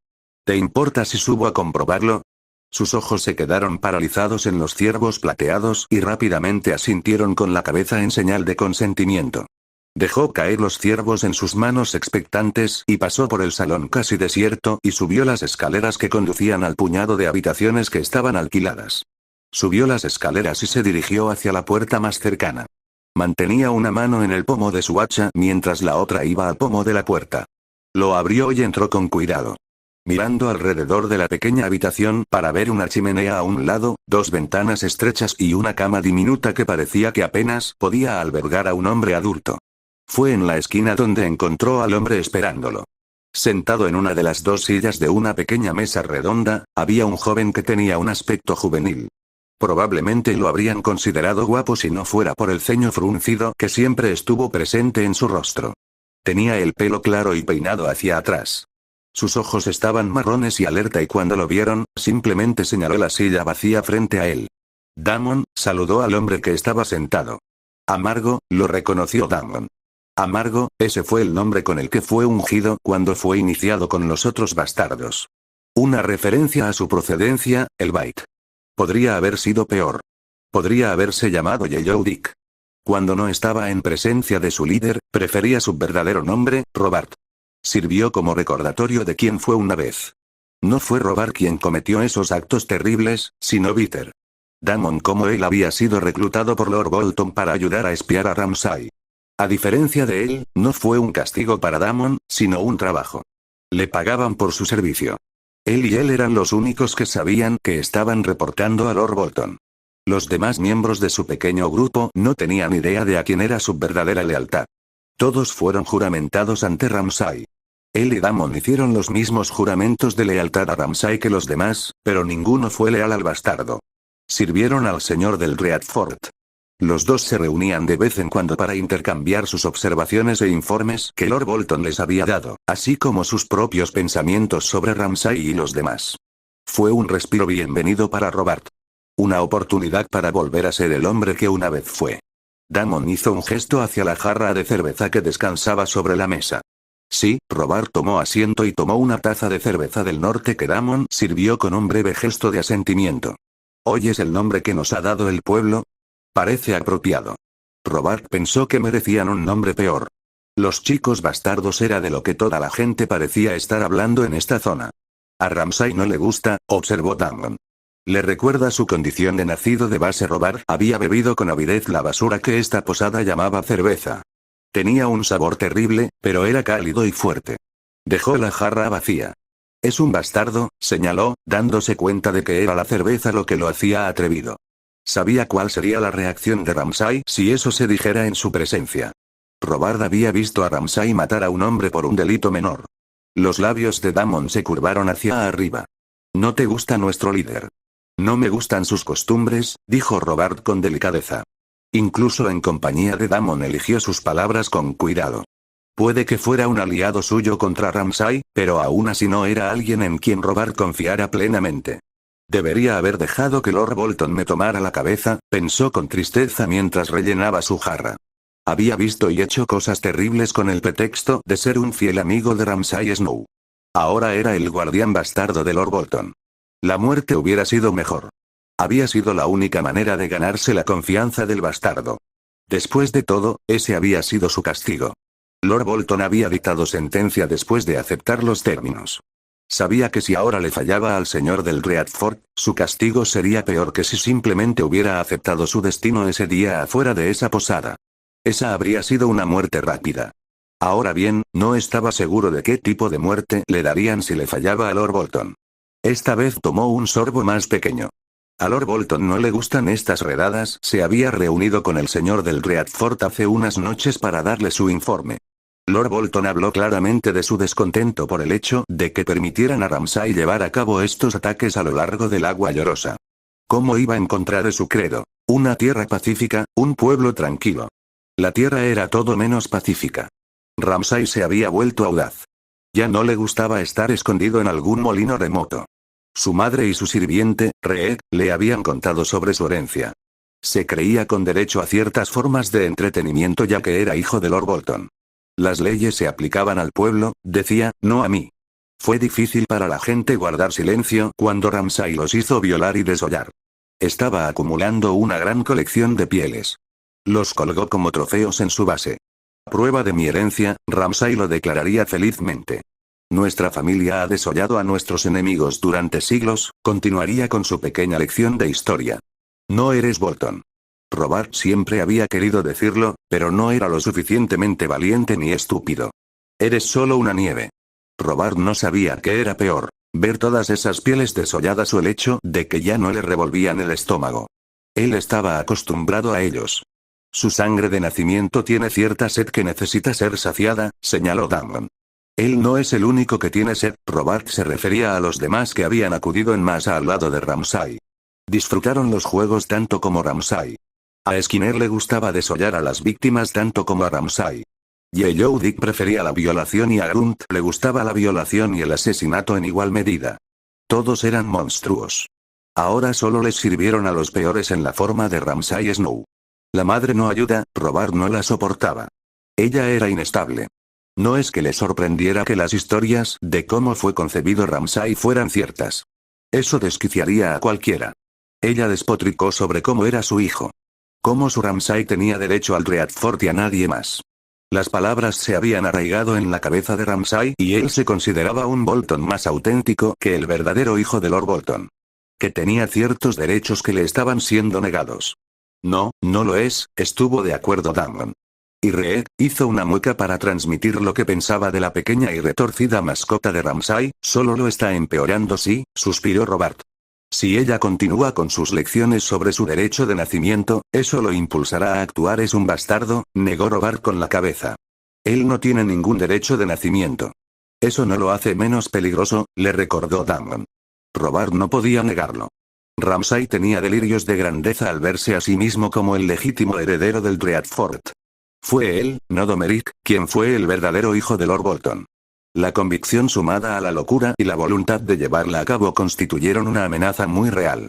¿Te importa si subo a comprobarlo? Sus ojos se quedaron paralizados en los ciervos plateados y rápidamente asintieron con la cabeza en señal de consentimiento. Dejó caer los ciervos en sus manos expectantes y pasó por el salón casi desierto y subió las escaleras que conducían al puñado de habitaciones que estaban alquiladas. Subió las escaleras y se dirigió hacia la puerta más cercana. Mantenía una mano en el pomo de su hacha mientras la otra iba al pomo de la puerta. Lo abrió y entró con cuidado. Mirando alrededor de la pequeña habitación para ver una chimenea a un lado, 2 ventanas estrechas y una cama diminuta que parecía que apenas podía albergar a un hombre adulto. Fue en la esquina donde encontró al hombre esperándolo. Sentado en una de las 2 sillas de una pequeña mesa redonda, había un joven que tenía un aspecto juvenil. Probablemente lo habrían considerado guapo si no fuera por el ceño fruncido que siempre estuvo presente en su rostro. Tenía el pelo claro y peinado hacia atrás. Sus ojos estaban marrones y alerta y cuando lo vieron, simplemente señaló la silla vacía frente a él. Damon, saludó al hombre que estaba sentado. Amargo, lo reconoció Damon. Amargo, ese fue el nombre con el que fue ungido cuando fue iniciado con los otros bastardos. Una referencia a su procedencia, el Bait. Podría haber sido peor. Podría haberse llamado Yellow Dick. Cuando no estaba en presencia de su líder, prefería su verdadero nombre, Robart. Sirvió como recordatorio de quién fue una vez. No fue Robart quien cometió esos actos terribles, sino Bitter. Damon, como él, había sido reclutado por Lord Bolton para ayudar a espiar a Ramsay. A diferencia de él, no fue un castigo para Damon, sino un trabajo. Le pagaban por su servicio. Él y él eran los únicos que sabían que estaban reportando a Lord Bolton. Los demás miembros de su pequeño grupo no tenían idea de a quién era su verdadera lealtad. Todos fueron juramentados ante Ramsay. Él y Damon hicieron los mismos juramentos de lealtad a Ramsay que los demás, pero ninguno fue leal al bastardo. Sirvieron al señor del Dreadfort. Los dos se reunían de vez en cuando para intercambiar sus observaciones e informes que Lord Bolton les había dado, así como sus propios pensamientos sobre Ramsay y los demás. Fue un respiro bienvenido para Robart. Una oportunidad para volver a ser el hombre que una vez fue. Damon hizo un gesto hacia la jarra de cerveza que descansaba sobre la mesa. Sí, Robart tomó asiento y tomó una taza de cerveza del norte que Damon sirvió con un breve gesto de asentimiento. ¿Oyes el nombre que nos ha dado el pueblo? Parece apropiado. Robart pensó que merecían un nombre peor. Los chicos bastardos era de lo que toda la gente parecía estar hablando en esta zona. A Ramsay no le gusta, observó Damon. Le recuerda su condición de nacido de base. Robart había bebido con avidez la basura que esta posada llamaba cerveza. Tenía un sabor terrible, pero era cálido y fuerte. Dejó la jarra vacía. Es un bastardo, señaló, dándose cuenta de que era la cerveza lo que lo hacía atrevido. Sabía cuál sería la reacción de Ramsay si eso se dijera en su presencia. Robart había visto a Ramsay matar a un hombre por un delito menor. Los labios de Damon se curvaron hacia arriba. ¿No te gusta nuestro líder? No me gustan sus costumbres, dijo Robart con delicadeza. Incluso en compañía de Damon eligió sus palabras con cuidado. Puede que fuera un aliado suyo contra Ramsay, pero aún así no era alguien en quien Robart confiara plenamente. Debería haber dejado que Lord Bolton me tomara la cabeza, pensó con tristeza mientras rellenaba su jarra. Había visto y hecho cosas terribles con el pretexto de ser un fiel amigo de Ramsay Snow. Ahora era el guardián bastardo de Lord Bolton. La muerte hubiera sido mejor. Había sido la única manera de ganarse la confianza del bastardo. Después de todo, ese había sido su castigo. Lord Bolton había dictado sentencia después de aceptar los términos. Sabía que si ahora le fallaba al señor del Dreadfort, su castigo sería peor que si simplemente hubiera aceptado su destino ese día afuera de esa posada. Esa habría sido una muerte rápida. Ahora bien, no estaba seguro de qué tipo de muerte le darían si le fallaba a Lord Bolton. Esta vez tomó un sorbo más pequeño. A Lord Bolton no le gustan estas redadas. Se había reunido con el señor del Dreadfort hace unas noches para darle su informe. Lord Bolton habló claramente de su descontento por el hecho de que permitieran a Ramsay llevar a cabo estos ataques a lo largo del agua llorosa. ¿Cómo iba en contra de su credo? Una tierra pacífica, un pueblo tranquilo. La tierra era todo menos pacífica. Ramsay se había vuelto audaz. Ya no le gustaba estar escondido en algún molino remoto. Su madre y su sirviente, Reed, le habían contado sobre su herencia. Se creía con derecho a ciertas formas de entretenimiento ya que era hijo de Lord Bolton. Las leyes se aplicaban al pueblo, decía, no a mí. Fue difícil para la gente guardar silencio cuando Ramsay los hizo violar y desollar. Estaba acumulando una gran colección de pieles. Los colgó como trofeos en su base. A prueba de mi herencia, Ramsay lo declararía felizmente. Nuestra familia ha desollado a nuestros enemigos durante siglos, continuaría con su pequeña lección de historia. No eres Bolton. Robart siempre había querido decirlo, pero no era lo suficientemente valiente ni estúpido. Eres solo una nieve. Robart no sabía qué era peor, ver todas esas pieles desolladas o el hecho de que ya no le revolvían el estómago. Él estaba acostumbrado a ellos. Su sangre de nacimiento tiene cierta sed que necesita ser saciada, señaló Damon. Él no es el único que tiene sed. Robart se refería a los demás que habían acudido en masa al lado de Ramsay. Disfrutaron los juegos tanto como Ramsay. A Skinner le gustaba desollar a las víctimas tanto como a Ramsay. Yellow Dick prefería la violación y a Grunt le gustaba la violación y el asesinato en igual medida. Todos eran monstruos. Ahora solo les sirvieron a los peores en la forma de Ramsay Snow. La madre no ayuda, Robart no la soportaba. Ella era inestable. No es que le sorprendiera que las historias de cómo fue concebido Ramsay fueran ciertas. Eso desquiciaría a cualquiera. Ella despotricó sobre cómo era su hijo. Cómo su Ramsay tenía derecho al Dreadfort y a nadie más. Las palabras se habían arraigado en la cabeza de Ramsay y él se consideraba un Bolton más auténtico que el verdadero hijo de Lord Bolton. Que tenía ciertos derechos que le estaban siendo negados. No, no lo es, estuvo de acuerdo Damon. Y Reed hizo una mueca para transmitir lo que pensaba de la pequeña y retorcida mascota de Ramsay, solo lo está empeorando sí, suspiró Robert. Si ella continúa con sus lecciones sobre su derecho de nacimiento, eso lo impulsará a actuar. Es un bastardo, negó Robert con la cabeza. Él no tiene ningún derecho de nacimiento. Eso no lo hace menos peligroso, le recordó Damon. Robert no podía negarlo. Ramsay tenía delirios de grandeza al verse a sí mismo como el legítimo heredero del Dreadfort. Fue él, no Domeric, quien fue el verdadero hijo de Lord Bolton. La convicción sumada a la locura y la voluntad de llevarla a cabo constituyeron una amenaza muy real.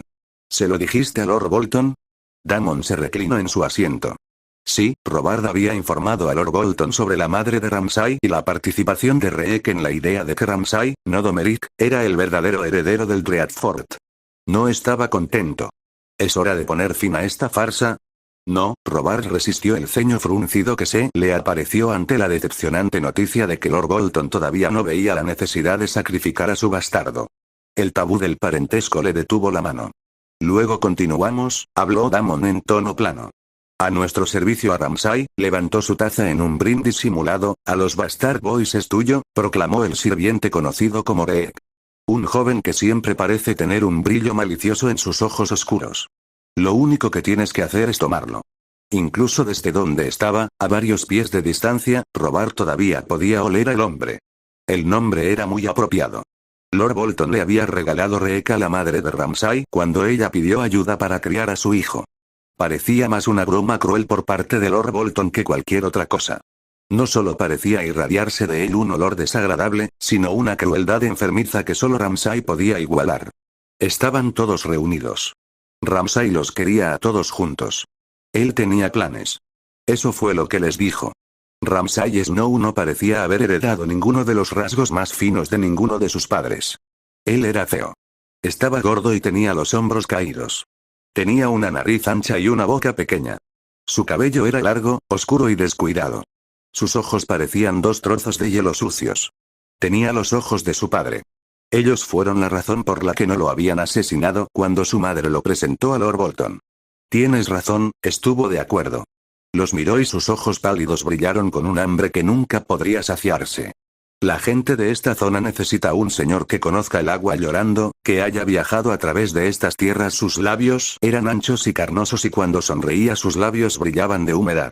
¿Se lo dijiste a Lord Bolton? Damon se reclinó en su asiento. Sí, Robert había informado a Lord Bolton sobre la madre de Ramsay y la participación de Reek en la idea de que Ramsay, no Domeric, era el verdadero heredero del Dreadfort. No estaba contento. ¿Es hora de poner fin a esta farsa? No, Robert resistió el ceño fruncido que se le apareció ante la decepcionante noticia de que Lord Bolton todavía no veía la necesidad de sacrificar a su bastardo. El tabú del parentesco le detuvo la mano. Luego continuamos, habló Damon en tono plano. A nuestro servicio a Ramsay, levantó su taza en un brindis simulado, a los Bastard Boys es tuyo, proclamó el sirviente conocido como Reek. Un joven que siempre parece tener un brillo malicioso en sus ojos oscuros. Lo único que tienes que hacer es tomarlo. Incluso desde donde estaba, a varios pies de distancia, Robert todavía podía oler al hombre. El nombre era muy apropiado. Lord Bolton le había regalado Reek a la madre de Ramsay cuando ella pidió ayuda para criar a su hijo. Parecía más una broma cruel por parte de Lord Bolton que cualquier otra cosa. No solo parecía irradiarse de él un olor desagradable, sino una crueldad enfermiza que solo Ramsay podía igualar. Estaban todos reunidos. Ramsay los quería a todos juntos. Él tenía planes. Eso fue lo que les dijo. Ramsay Snow no parecía haber heredado ninguno de los rasgos más finos de ninguno de sus padres. Él era feo. Estaba gordo y tenía los hombros caídos. Tenía una nariz ancha y una boca pequeña. Su cabello era largo, oscuro y descuidado. Sus ojos parecían dos trozos de hielo sucios. Tenía los ojos de su padre. Ellos fueron la razón por la que no lo habían asesinado cuando su madre lo presentó a Lord Bolton. Tienes razón, estuvo de acuerdo. Los miró y sus ojos pálidos brillaron con un hambre que nunca podría saciarse. La gente de esta zona necesita un señor que conozca el agua llorando, que haya viajado a través de estas tierras. Sus labios eran anchos y carnosos y cuando sonreía sus labios brillaban de humedad.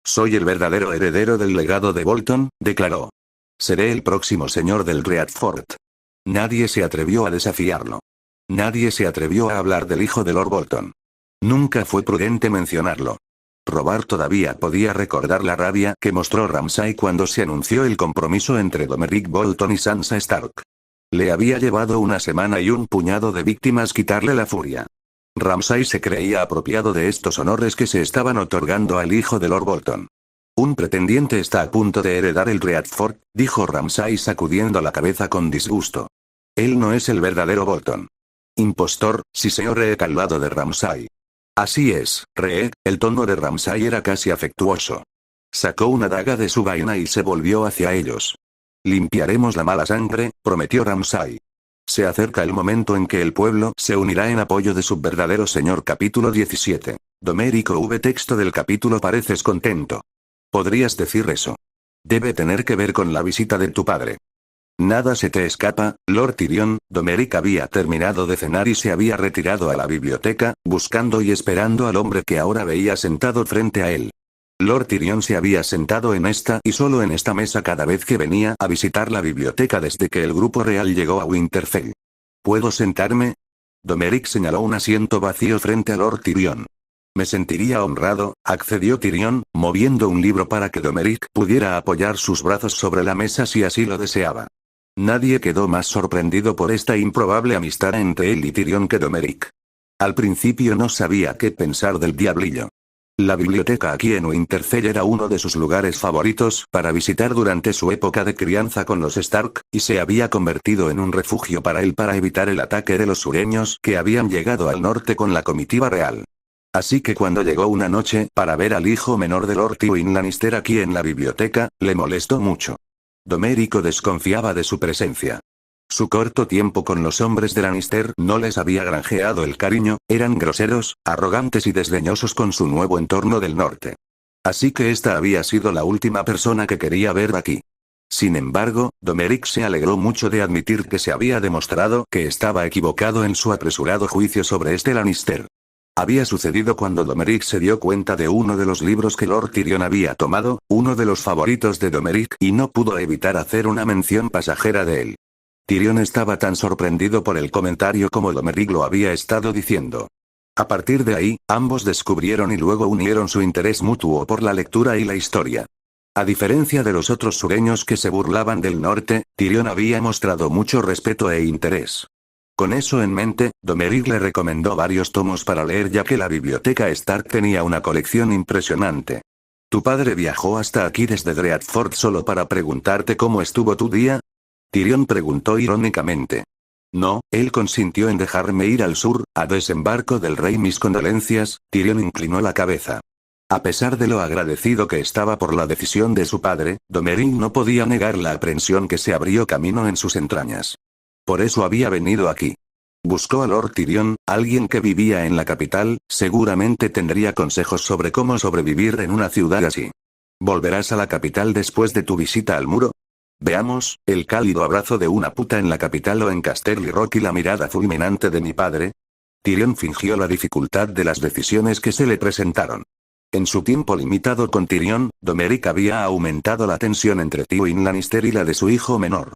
Soy el verdadero heredero del legado de Bolton, declaró. Seré el próximo señor del Dreadfort. Nadie se atrevió a desafiarlo. Nadie se atrevió a hablar del hijo de Lord Bolton. Nunca fue prudente mencionarlo. Robert todavía podía recordar la rabia que mostró Ramsay cuando se anunció el compromiso entre Domeric Bolton y Sansa Stark. Le había llevado una semana y un puñado de víctimas quitarle la furia. Ramsay se creía apropiado de estos honores que se estaban otorgando al hijo de Lord Bolton. Un pretendiente está a punto de heredar el Dreadfort, dijo Ramsay sacudiendo la cabeza con disgusto. Él no es el verdadero Bolton. Impostor, siseó Reek al lado de Ramsay. Así es, Reek, el tono de Ramsay era casi afectuoso. Sacó una daga de su vaina y se volvió hacia ellos. Limpiaremos la mala sangre, prometió Ramsay. Se acerca el momento en que el pueblo se unirá en apoyo de su verdadero señor. Capítulo 17. Domeric V. Texto del capítulo. Pareces contento. Podrías decir eso. Debe tener que ver con la visita de tu padre. Nada se te escapa, Lord Tyrion. Domeric había terminado de cenar y se había retirado a la biblioteca, buscando y esperando al hombre que ahora veía sentado frente a él. Lord Tyrion se había sentado en esta y solo en esta mesa cada vez que venía a visitar la biblioteca desde que el grupo real llegó a Winterfell. ¿Puedo sentarme? Domeric señaló un asiento vacío frente a Lord Tyrion. Me sentiría honrado, accedió Tyrion, moviendo un libro para que Domeric pudiera apoyar sus brazos sobre la mesa si así lo deseaba. Nadie quedó más sorprendido por esta improbable amistad entre él y Tyrion que Domeric. Al principio no sabía qué pensar del diablillo. La biblioteca aquí en Winterfell era uno de sus lugares favoritos para visitar durante su época de crianza con los Stark, y se había convertido en un refugio para él para evitar el ataque de los sureños que habían llegado al norte con la comitiva real. Así que cuando llegó una noche para ver al hijo menor de Lord Tywin Lannister aquí en la biblioteca, le molestó mucho. Domérico desconfiaba de su presencia. Su corto tiempo con los hombres de Lannister no les había granjeado el cariño, eran groseros, arrogantes y desdeñosos con su nuevo entorno del norte. Así que esta había sido la última persona que quería ver aquí. Sin embargo, Domeric se alegró mucho de admitir que se había demostrado que estaba equivocado en su apresurado juicio sobre este Lannister. Había sucedido cuando Domeric se dio cuenta de uno de los libros que Lord Tyrion había tomado, uno de los favoritos de Domeric, y no pudo evitar hacer una mención pasajera de él. Tyrion estaba tan sorprendido por el comentario como Domeric lo había estado diciendo. A partir de ahí, ambos descubrieron y luego unieron su interés mutuo por la lectura y la historia. A diferencia de los otros sureños que se burlaban del norte, Tyrion había mostrado mucho respeto e interés. Con eso en mente, Domeric le recomendó varios tomos para leer ya que la biblioteca Stark tenía una colección impresionante. ¿Tu padre viajó hasta aquí desde Dreadford solo para preguntarte cómo estuvo tu día? Tyrion preguntó irónicamente. No, él consintió en dejarme ir al sur, a desembarco del rey. Mis condolencias. Tyrion inclinó la cabeza. A pesar de lo agradecido que estaba por la decisión de su padre, Domeric no podía negar la aprensión que se abrió camino en sus entrañas. Por eso había venido aquí. Buscó a Lord Tyrion, alguien que vivía en la capital, seguramente tendría consejos sobre cómo sobrevivir en una ciudad así. ¿Volverás a la capital después de tu visita al muro? Veamos, el cálido abrazo de una puta en la capital o en Casterly Rock y la mirada fulminante de mi padre. Tyrion fingió la dificultad de las decisiones que se le presentaron. En su tiempo limitado con Tyrion, Domeric había aumentado la tensión entre Tywin Lannister y la de su hijo menor.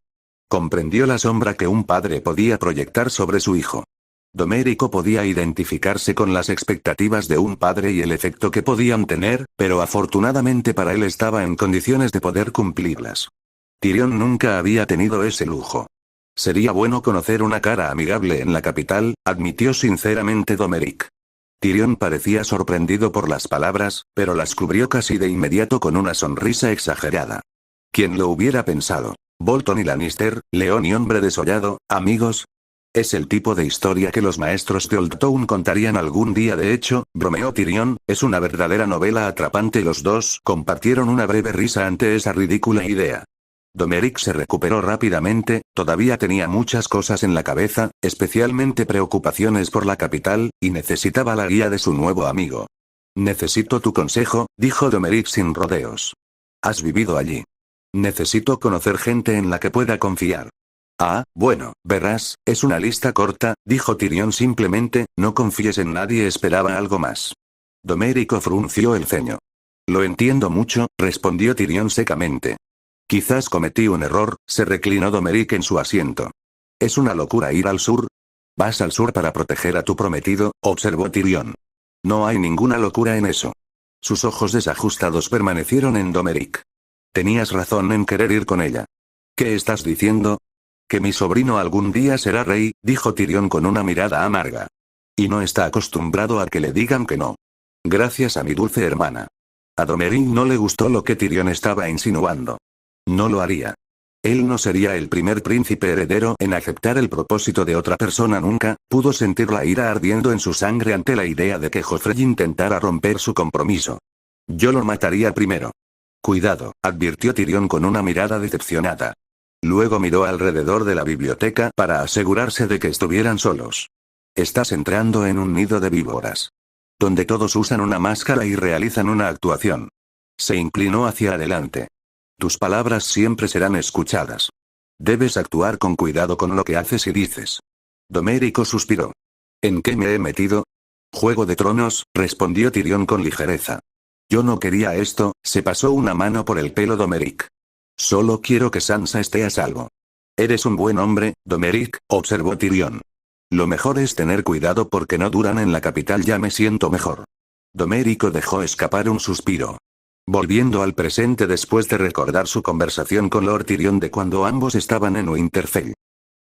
Comprendió la sombra que un padre podía proyectar sobre su hijo. Domérico podía identificarse con las expectativas de un padre y el efecto que podían tener, pero afortunadamente para él estaba en condiciones de poder cumplirlas. Tyrion nunca había tenido ese lujo. Sería bueno conocer una cara amigable en la capital, admitió sinceramente Domeric. Tyrion parecía sorprendido por las palabras, pero las cubrió casi de inmediato con una sonrisa exagerada. ¿Quién lo hubiera pensado? Bolton y Lannister, león y hombre desollado, amigos. Es el tipo de historia que los maestros de Old Town contarían algún día. De hecho, bromeó Tyrion, es una verdadera novela atrapante. Los dos compartieron una breve risa ante esa ridícula idea. Domeric se recuperó rápidamente, todavía tenía muchas cosas en la cabeza, especialmente preocupaciones por la capital, y necesitaba la guía de su nuevo amigo. Necesito tu consejo, dijo Domeric sin rodeos. ¿Has vivido allí? Necesito conocer gente en la que pueda confiar. Ah, bueno, verás, es una lista corta, dijo Tyrion simplemente, no confíes en nadie. Esperaba algo más. Domeric frunció el ceño. Lo entiendo mucho, respondió Tyrion secamente. Quizás cometí un error, se reclinó Domeric en su asiento. ¿Es una locura ir al sur? ¿Vas al sur para proteger a tu prometido?, observó Tyrion. No hay ninguna locura en eso. Sus ojos desajustados permanecieron en Domeric. Tenías razón en querer ir con ella. ¿Qué estás diciendo? Que mi sobrino algún día será rey, dijo Tyrion con una mirada amarga. Y no está acostumbrado a que le digan que no. Gracias a mi dulce hermana. A Domeric no le gustó lo que Tyrion estaba insinuando. No lo haría. Él no sería el primer príncipe heredero en aceptar el propósito de otra persona nunca. Pudo sentir la ira ardiendo en su sangre ante la idea de que Joffrey intentara romper su compromiso. Yo lo mataría primero. Cuidado, advirtió Tyrion con una mirada decepcionada. Luego miró alrededor de la biblioteca para asegurarse de que estuvieran solos. Estás entrando en un nido de víboras. Donde todos usan una máscara y realizan una actuación. Se inclinó hacia adelante. Tus palabras siempre serán escuchadas. Debes actuar con cuidado con lo que haces y dices. Domérico suspiró. ¿En qué me he metido? Juego de Tronos, respondió Tyrion con ligereza. Yo no quería esto, se pasó una mano por el pelo Domeric. Solo quiero que Sansa esté a salvo. Eres un buen hombre, Domeric, observó Tyrion. Lo mejor es tener cuidado porque no duran en la capital. Ya me siento mejor. Domérico dejó escapar un suspiro. Volviendo al presente después de recordar su conversación con Lord Tyrion de cuando ambos estaban en Winterfell.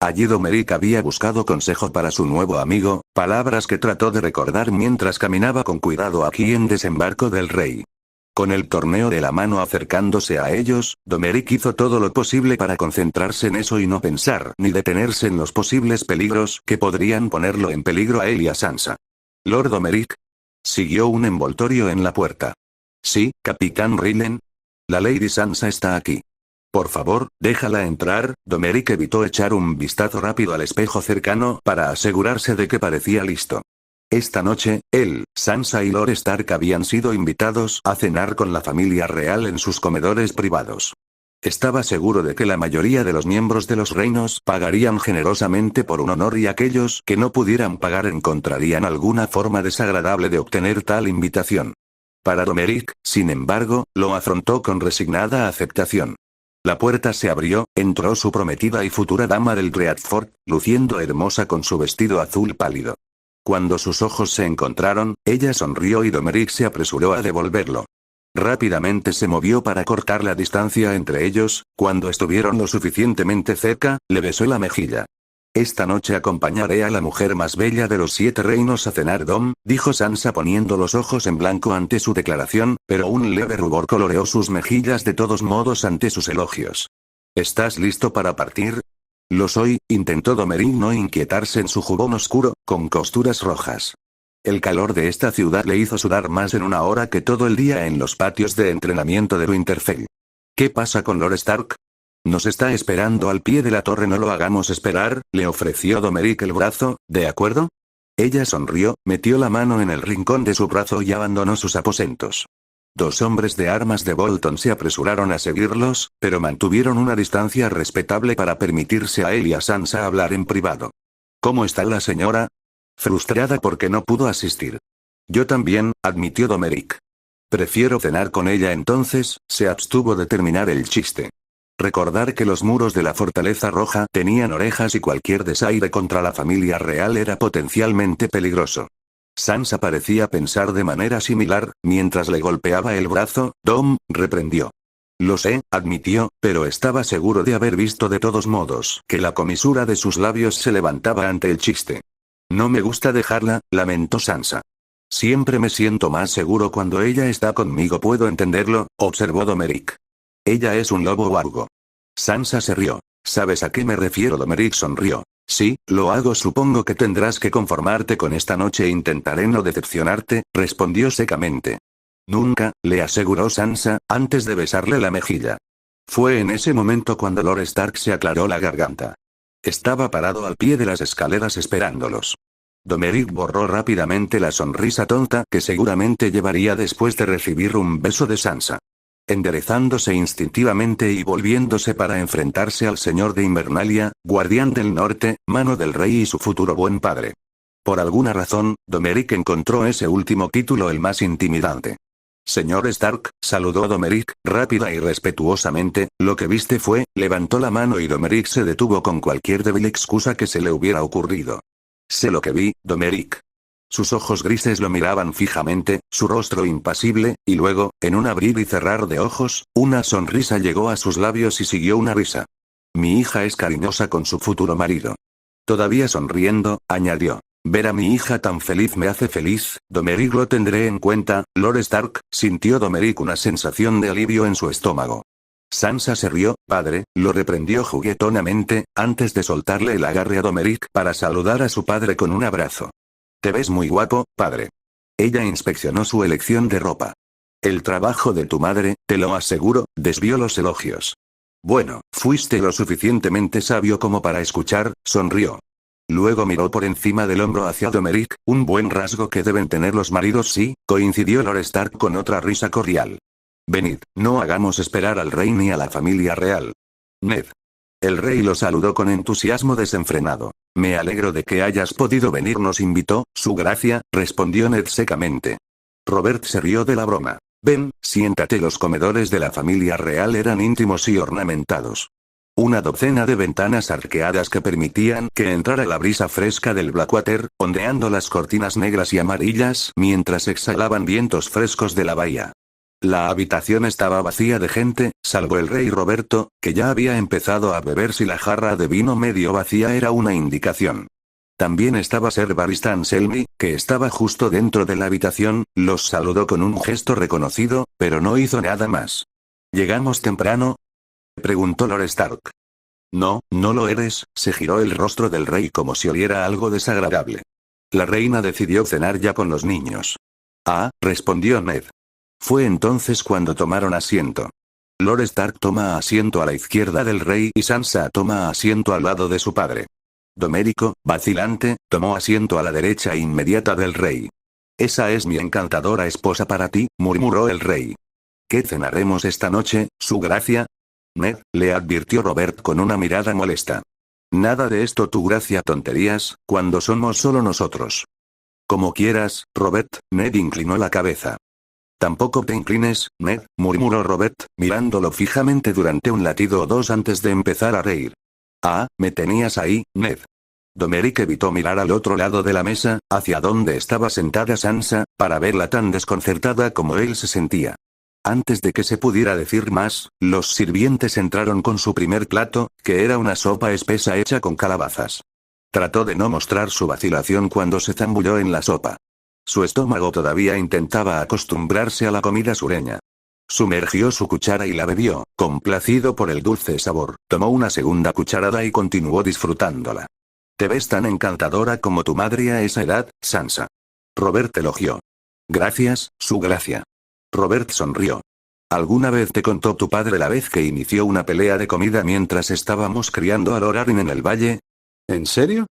Allí Domeric había buscado consejo para su nuevo amigo, palabras que trató de recordar mientras caminaba con cuidado aquí en Desembarco del Rey. Con el torneo de la mano acercándose a ellos, Domeric hizo todo lo posible para concentrarse en eso y no pensar ni detenerse en los posibles peligros que podrían ponerlo en peligro a él y a Sansa. ¿Lord Domeric? Siguió un envoltorio en la puerta. Sí, Capitán Raylen. La Lady Sansa está aquí. Por favor, déjala entrar. Domeric evitó echar un vistazo rápido al espejo cercano para asegurarse de que parecía listo. Esta noche, él, Sansa y Lord Stark habían sido invitados a cenar con la familia real en sus comedores privados. Estaba seguro de que la mayoría de los miembros de los reinos pagarían generosamente por un honor y aquellos que no pudieran pagar encontrarían alguna forma desagradable de obtener tal invitación. Para Domeric, sin embargo, lo afrontó con resignada aceptación. La puerta se abrió, entró su prometida y futura dama del Dreadfort, luciendo hermosa con su vestido azul pálido. Cuando sus ojos se encontraron, ella sonrió y Domeric se apresuró a devolverlo. Rápidamente se movió para cortar la distancia entre ellos, cuando estuvieron lo suficientemente cerca, le besó la mejilla. Esta noche acompañaré a la mujer más bella de los 7 reinos a cenar, Dom, dijo Sansa poniendo los ojos en blanco ante su declaración, pero un leve rubor coloreó sus mejillas de todos modos ante sus elogios. ¿Estás listo para partir? Lo soy, intentó Domeric no inquietarse en su jubón oscuro, con costuras rojas. El calor de esta ciudad le hizo sudar más en una hora que todo el día en los patios de entrenamiento de Winterfell. ¿Qué pasa con Lord Stark? Nos está esperando al pie de la torre, no lo hagamos esperar, le ofreció Domeric el brazo, ¿de acuerdo? Ella sonrió, metió la mano en el rincón de su brazo y abandonó sus aposentos. 2 hombres de armas de Bolton se apresuraron a seguirlos, pero mantuvieron una distancia respetable para permitirse a él y a Sansa hablar en privado. ¿Cómo está la señora? Frustrada porque no pudo asistir. Yo también, admitió Domeric. Prefiero cenar con ella entonces, se abstuvo de terminar el chiste. Recordar que los muros de la Fortaleza Roja tenían orejas y cualquier desaire contra la familia real era potencialmente peligroso. Sansa parecía pensar de manera similar, mientras le golpeaba el brazo. Dom, reprendió. Lo sé, admitió, pero estaba seguro de haber visto de todos modos que la comisura de sus labios se levantaba ante el chiste. No me gusta dejarla, lamentó Sansa. Siempre me siento más seguro cuando ella está conmigo, puedo entenderlo, observó Domeric. Ella es un lobo wargo. Sansa se rió. ¿Sabes a qué me refiero? Domeric sonrió. Sí, lo hago. Supongo que tendrás que conformarte con esta noche e intentaré no decepcionarte, respondió secamente. Nunca, le aseguró Sansa, antes de besarle la mejilla. Fue en ese momento cuando Lord Stark se aclaró la garganta. Estaba parado al pie de las escaleras esperándolos. Domeric borró rápidamente la sonrisa tonta que seguramente llevaría después de recibir un beso de Sansa. Enderezándose instintivamente y volviéndose para enfrentarse al señor de Invernalia, guardián del norte, mano del rey y su futuro buen padre. Por alguna razón, Domeric encontró ese último título el más intimidante. Señor Stark, saludó Domeric, rápida y respetuosamente, lo que viste fue, levantó la mano y Domeric se detuvo con cualquier débil excusa que se le hubiera ocurrido. Sé lo que vi, Domeric. Sus ojos grises lo miraban fijamente, su rostro impasible, y luego, en un abrir y cerrar de ojos, una sonrisa llegó a sus labios y siguió una risa. Mi hija es cariñosa con su futuro marido. Todavía sonriendo, añadió. Ver a mi hija tan feliz me hace feliz, Domeric, lo tendré en cuenta, Lord Stark, sintió Domeric una sensación de alivio en su estómago. Sansa se rió, padre, lo reprendió juguetonamente, antes de soltarle el agarre a Domeric para saludar a su padre con un abrazo. Te ves muy guapo, padre. Ella inspeccionó su elección de ropa. El trabajo de tu madre, te lo aseguro, desvió los elogios. Bueno, fuiste lo suficientemente sabio como para escuchar, sonrió. Luego miró por encima del hombro hacia Domeric, un buen rasgo que deben tener los maridos, sí, coincidió Lord Stark con otra risa cordial. Venid, no hagamos esperar al rey ni a la familia real. Ned. El rey lo saludó con entusiasmo desenfrenado. Me alegro de que hayas podido venir, nos invitó, su gracia, respondió Ned secamente. Robert se rió de la broma. Ven, siéntate. Los comedores de la familia real eran íntimos y ornamentados. Una docena de ventanas arqueadas que permitían que entrara la brisa fresca del Blackwater, ondeando las cortinas negras y amarillas mientras exhalaban vientos frescos de la bahía. La habitación estaba vacía de gente, salvo el rey Roberto, que ya había empezado a beber si la jarra de vino medio vacía era una indicación. También estaba Ser Barista Anselmi, que estaba justo dentro de la habitación, los saludó con un gesto reconocido, pero no hizo nada más. ¿Llegamos temprano?, preguntó Lord Stark. No, no lo eres, se giró el rostro del rey como si oliera algo desagradable. La reina decidió cenar ya con los niños. Ah, respondió Ned. Fue entonces cuando tomaron asiento. Lord Stark toma asiento a la izquierda del rey y Sansa toma asiento al lado de su padre. Domérico, vacilante, tomó asiento a la derecha inmediata del rey. Esa es mi encantadora esposa para ti, murmuró el rey. ¿Qué cenaremos esta noche, su gracia? Ned, le advirtió Robert con una mirada molesta. Nada de esto, tu gracia, tonterías, cuando somos solo nosotros. Como quieras, Robert, Ned inclinó la cabeza. Tampoco te inclines, Ned, murmuró Robert, mirándolo fijamente durante un latido o dos antes de empezar a reír. Ah, me tenías ahí, Ned. Domeric evitó mirar al otro lado de la mesa, hacia donde estaba sentada Sansa, para verla tan desconcertada como él se sentía. Antes de que se pudiera decir más, los sirvientes entraron con su primer plato, que era una sopa espesa hecha con calabazas. Trató de no mostrar su vacilación cuando se zambulló en la sopa. Su estómago todavía intentaba acostumbrarse a la comida sureña. Sumergió su cuchara y la bebió, complacido por el dulce sabor. Tomó una segunda cucharada y continuó disfrutándola. Te ves tan encantadora como tu madre a esa edad, Sansa. Robert elogió. Gracias, su gracia. Robert sonrió. ¿Alguna vez te contó tu padre la vez que inició una pelea de comida mientras estábamos criando a Lord Arryn en el valle? ¿En serio?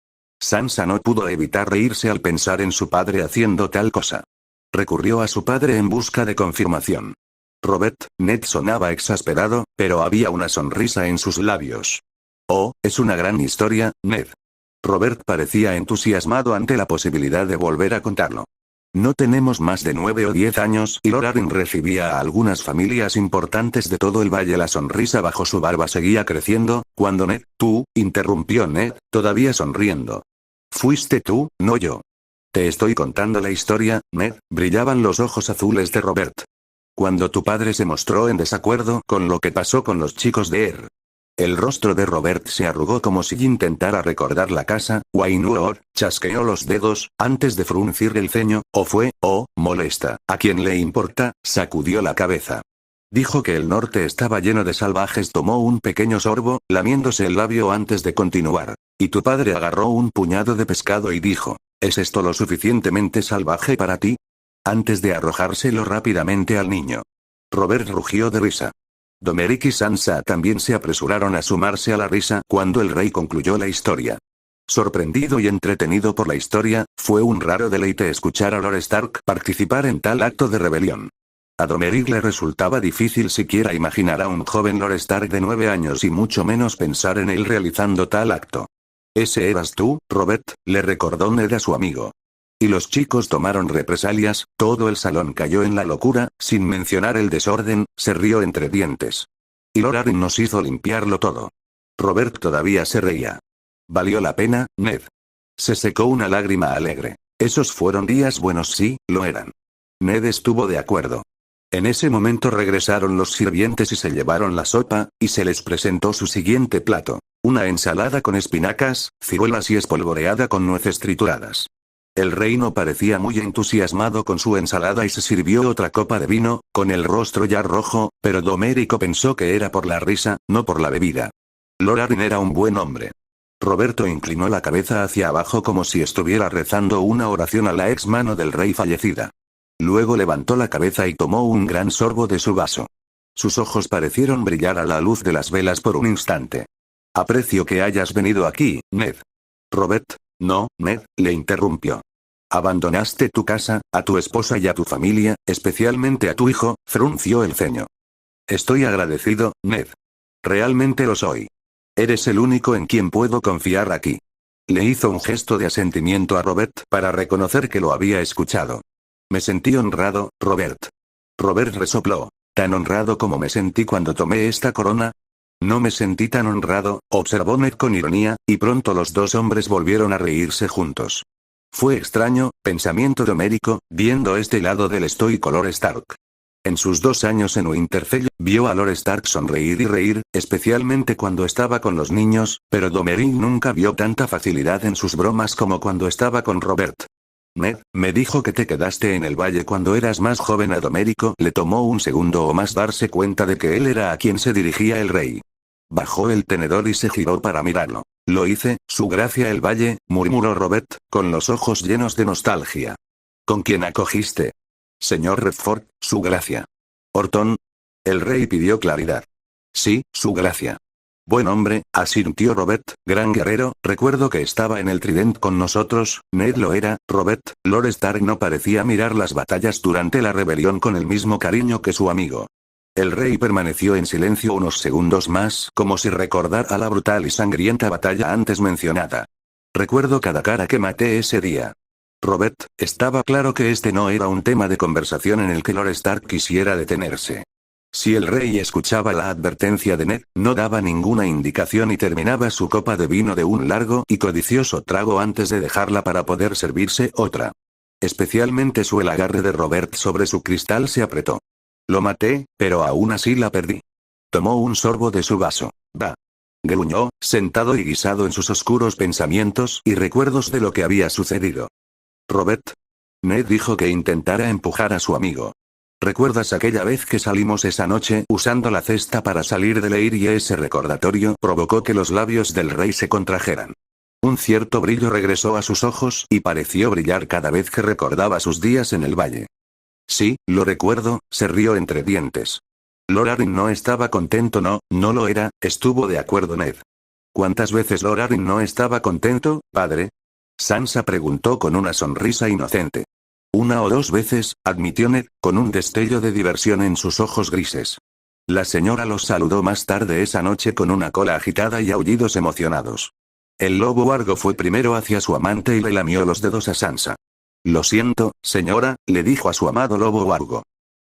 Sansa no pudo evitar reírse al pensar en su padre haciendo tal cosa. Recurrió a su padre en busca de confirmación. Robert, Ned sonaba exasperado, pero había una sonrisa en sus labios. Oh, es una gran historia, Ned. Robert parecía entusiasmado ante la posibilidad de volver a contarlo. No tenemos más de 9 o 10 años y Lord Arryn recibía a algunas familias importantes de todo el valle. La sonrisa bajo su barba seguía creciendo, cuando Ned, tú, interrumpió Ned, todavía sonriendo. Fuiste tú, no yo. Te estoy contando la historia, Ned, brillaban los ojos azules de Robert. Cuando tu padre se mostró en desacuerdo con lo que pasó con los chicos de El rostro de Robert se arrugó como si intentara recordar la casa. Wayne chasqueó los dedos, antes de fruncir el ceño, o fue, molesta. ¿A quién le importa? Sacudió la cabeza. Dijo que el norte estaba lleno de salvajes. Tomó un pequeño sorbo, lamiéndose el labio antes de continuar. Y tu padre agarró un puñado de pescado y dijo, ¿es esto lo suficientemente salvaje para ti? Antes de arrojárselo rápidamente al niño. Robert rugió de risa. Domeric y Sansa también se apresuraron a sumarse a la risa cuando el rey concluyó la historia. Sorprendido y entretenido por la historia, fue un raro deleite escuchar a Lord Stark participar en tal acto de rebelión. A Domeric le resultaba difícil siquiera imaginar a un joven Lord Stark de 9 años y mucho menos pensar en él realizando tal acto. Ese eras tú, Robert, le recordó Ned a su amigo. Y los chicos tomaron represalias, todo el salón cayó en la locura, sin mencionar el desorden, se rió entre dientes. Y Lord Arryn nos hizo limpiarlo todo. Robert todavía se reía. ¿Valió la pena, Ned? Se secó una lágrima alegre. Esos fueron días buenos, sí, lo eran. Ned estuvo de acuerdo. En ese momento regresaron los sirvientes y se llevaron la sopa, y se les presentó su siguiente plato. Una ensalada con espinacas, ciruelas y espolvoreada con nueces trituradas. El rey no parecía muy entusiasmado con su ensalada y se sirvió otra copa de vino, con el rostro ya rojo, pero Domérico pensó que era por la risa, no por la bebida. Lord Arryn era un buen hombre. Roberto inclinó la cabeza hacia abajo como si estuviera rezando una oración a la ex mano del rey fallecida. Luego levantó la cabeza y tomó un gran sorbo de su vaso. Sus ojos parecieron brillar a la luz de las velas por un instante. Aprecio que hayas venido aquí, Ned. Robert. No, Ned, le interrumpió. Abandonaste tu casa, a tu esposa y a tu familia, especialmente a tu hijo, frunció el ceño. Estoy agradecido, Ned. Realmente lo soy. Eres el único en quien puedo confiar aquí. Le hizo un gesto de asentimiento a Robert para reconocer que lo había escuchado. Me sentí honrado, Robert. Robert resopló. ¿Tan honrado como me sentí cuando tomé esta corona? No me sentí tan honrado, observó Ned con ironía, y pronto los dos hombres volvieron a reírse juntos. Fue extraño, pensamiento de Domérico, viendo este lado del estoico Lord Stark. En sus 2 años en Winterfell, vio a Lord Stark sonreír y reír, especialmente cuando estaba con los niños, pero Domeric nunca vio tanta facilidad en sus bromas como cuando estaba con Robert. Ned, me dijo que te quedaste en el valle cuando eras más joven. A Domerico le tomó un segundo o más darse cuenta de que él era a quien se dirigía el rey. Bajó el tenedor y se giró para mirarlo. Lo hice, su gracia el valle, murmuró Robert, con los ojos llenos de nostalgia. ¿Con quién acogiste? Señor Redford, su gracia. Orton. El rey pidió claridad. Sí, su gracia. Buen hombre, asintió Robert, gran guerrero, recuerdo que estaba en el Trident con nosotros, Ned lo era, Robert, Lord Stark no parecía mirar las batallas durante la rebelión con el mismo cariño que su amigo. El rey permaneció en silencio unos segundos más, como si recordara la brutal y sangrienta batalla antes mencionada. Recuerdo cada cara que maté ese día. Robert, estaba claro que este no era un tema de conversación en el que Lord Stark quisiera detenerse. Si el rey escuchaba la advertencia de Ned, no daba ninguna indicación y terminaba su copa de vino de un largo y codicioso trago antes de dejarla para poder servirse otra. Especialmente el agarre de Robert sobre su cristal se apretó. Lo maté, pero aún así la perdí. Tomó un sorbo de su vaso. Va. Gruñó, sentado y guisado en sus oscuros pensamientos y recuerdos de lo que había sucedido. Robert. Ned dijo que intentara empujar a su amigo. ¿Recuerdas aquella vez que salimos esa noche usando la cesta para salir de Leir y ese recordatorio provocó que los labios del rey se contrajeran? Un cierto brillo regresó a sus ojos y pareció brillar cada vez que recordaba sus días en el valle. Sí, lo recuerdo, se rió entre dientes. Lord Arryn no estaba contento. No lo era, estuvo de acuerdo Ned. ¿Cuántas veces Lord Arryn no estaba contento, padre? Sansa preguntó con una sonrisa inocente. 1 o 2 veces, admitió Ned, con un destello de diversión en sus ojos grises. La señora los saludó más tarde esa noche con una cola agitada y aullidos emocionados. El lobo Wargo fue primero hacia su amante y le lamió los dedos a Sansa. Lo siento, señora, le dijo a su amado lobo Wargo.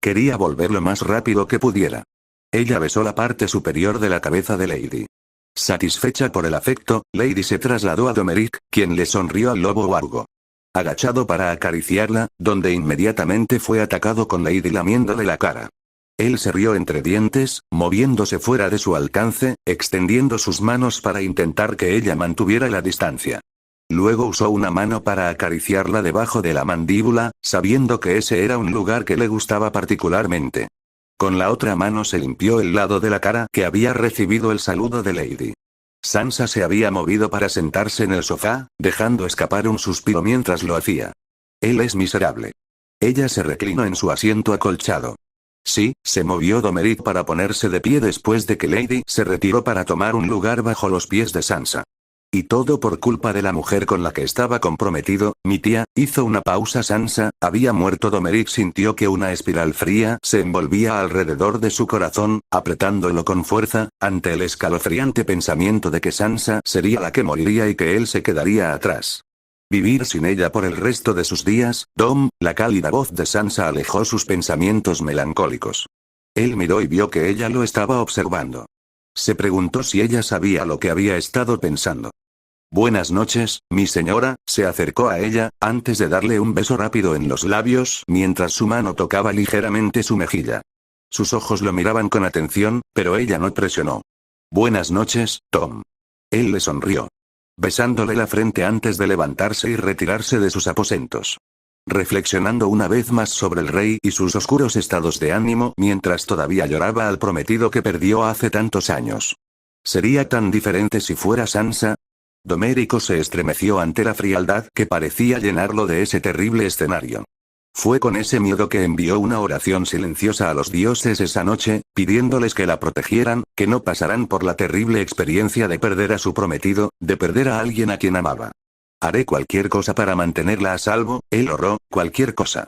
Quería volver lo más rápido que pudiera. Ella besó la parte superior de la cabeza de Lady. Satisfecha por el afecto, Lady se trasladó a Domeric, quien le sonrió al lobo Wargo. Agachado para acariciarla, donde inmediatamente fue atacado con Lady lamiéndole la cara. Él se rió entre dientes, moviéndose fuera de su alcance, extendiendo sus manos para intentar que ella mantuviera la distancia. Luego usó una mano para acariciarla debajo de la mandíbula, sabiendo que ese era un lugar que le gustaba particularmente. Con la otra mano se limpió el lado de la cara que había recibido el saludo de Lady. Sansa se había movido para sentarse en el sofá, dejando escapar un suspiro mientras lo hacía. Él es miserable. Ella se reclinó en su asiento acolchado. Sí, se movió Domeric para ponerse de pie después de que Lady se retiró para tomar un lugar bajo los pies de Sansa. Y todo por culpa de la mujer con la que estaba comprometido, mi tía. Hizo una pausa. Sansa, había muerto. Domeric sintió que una espiral fría se envolvía alrededor de su corazón, apretándolo con fuerza, ante el escalofriante pensamiento de que Sansa sería la que moriría y que él se quedaría atrás. Vivir sin ella por el resto de sus días. La cálida voz de Sansa alejó sus pensamientos melancólicos. Él miró y vio que ella lo estaba observando. Se preguntó si ella sabía lo que había estado pensando. Buenas noches, mi señora, se acercó a ella, antes de darle un beso rápido en los labios mientras su mano tocaba ligeramente su mejilla. Sus ojos lo miraban con atención, pero ella no presionó. Buenas noches, Tom. Él le sonrió, besándole la frente antes de levantarse y retirarse de sus aposentos. Reflexionando una vez más sobre el rey y sus oscuros estados de ánimo mientras todavía lloraba al prometido que perdió hace tantos años. ¿Sería tan diferente si fuera Sansa? Domerico se estremeció ante la frialdad que parecía llenarlo de ese terrible escenario. Fue con ese miedo que envió una oración silenciosa a los dioses esa noche, pidiéndoles que la protegieran, que no pasaran por la terrible experiencia de perder a su prometido, de perder a alguien a quien amaba. Haré cualquier cosa para mantenerla a salvo, él oró, cualquier cosa.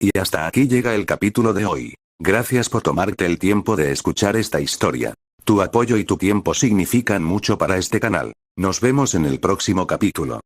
Y hasta aquí llega el capítulo de hoy. Gracias por tomarte el tiempo de escuchar esta historia. Tu apoyo y tu tiempo significan mucho para este canal. Nos vemos en el próximo capítulo.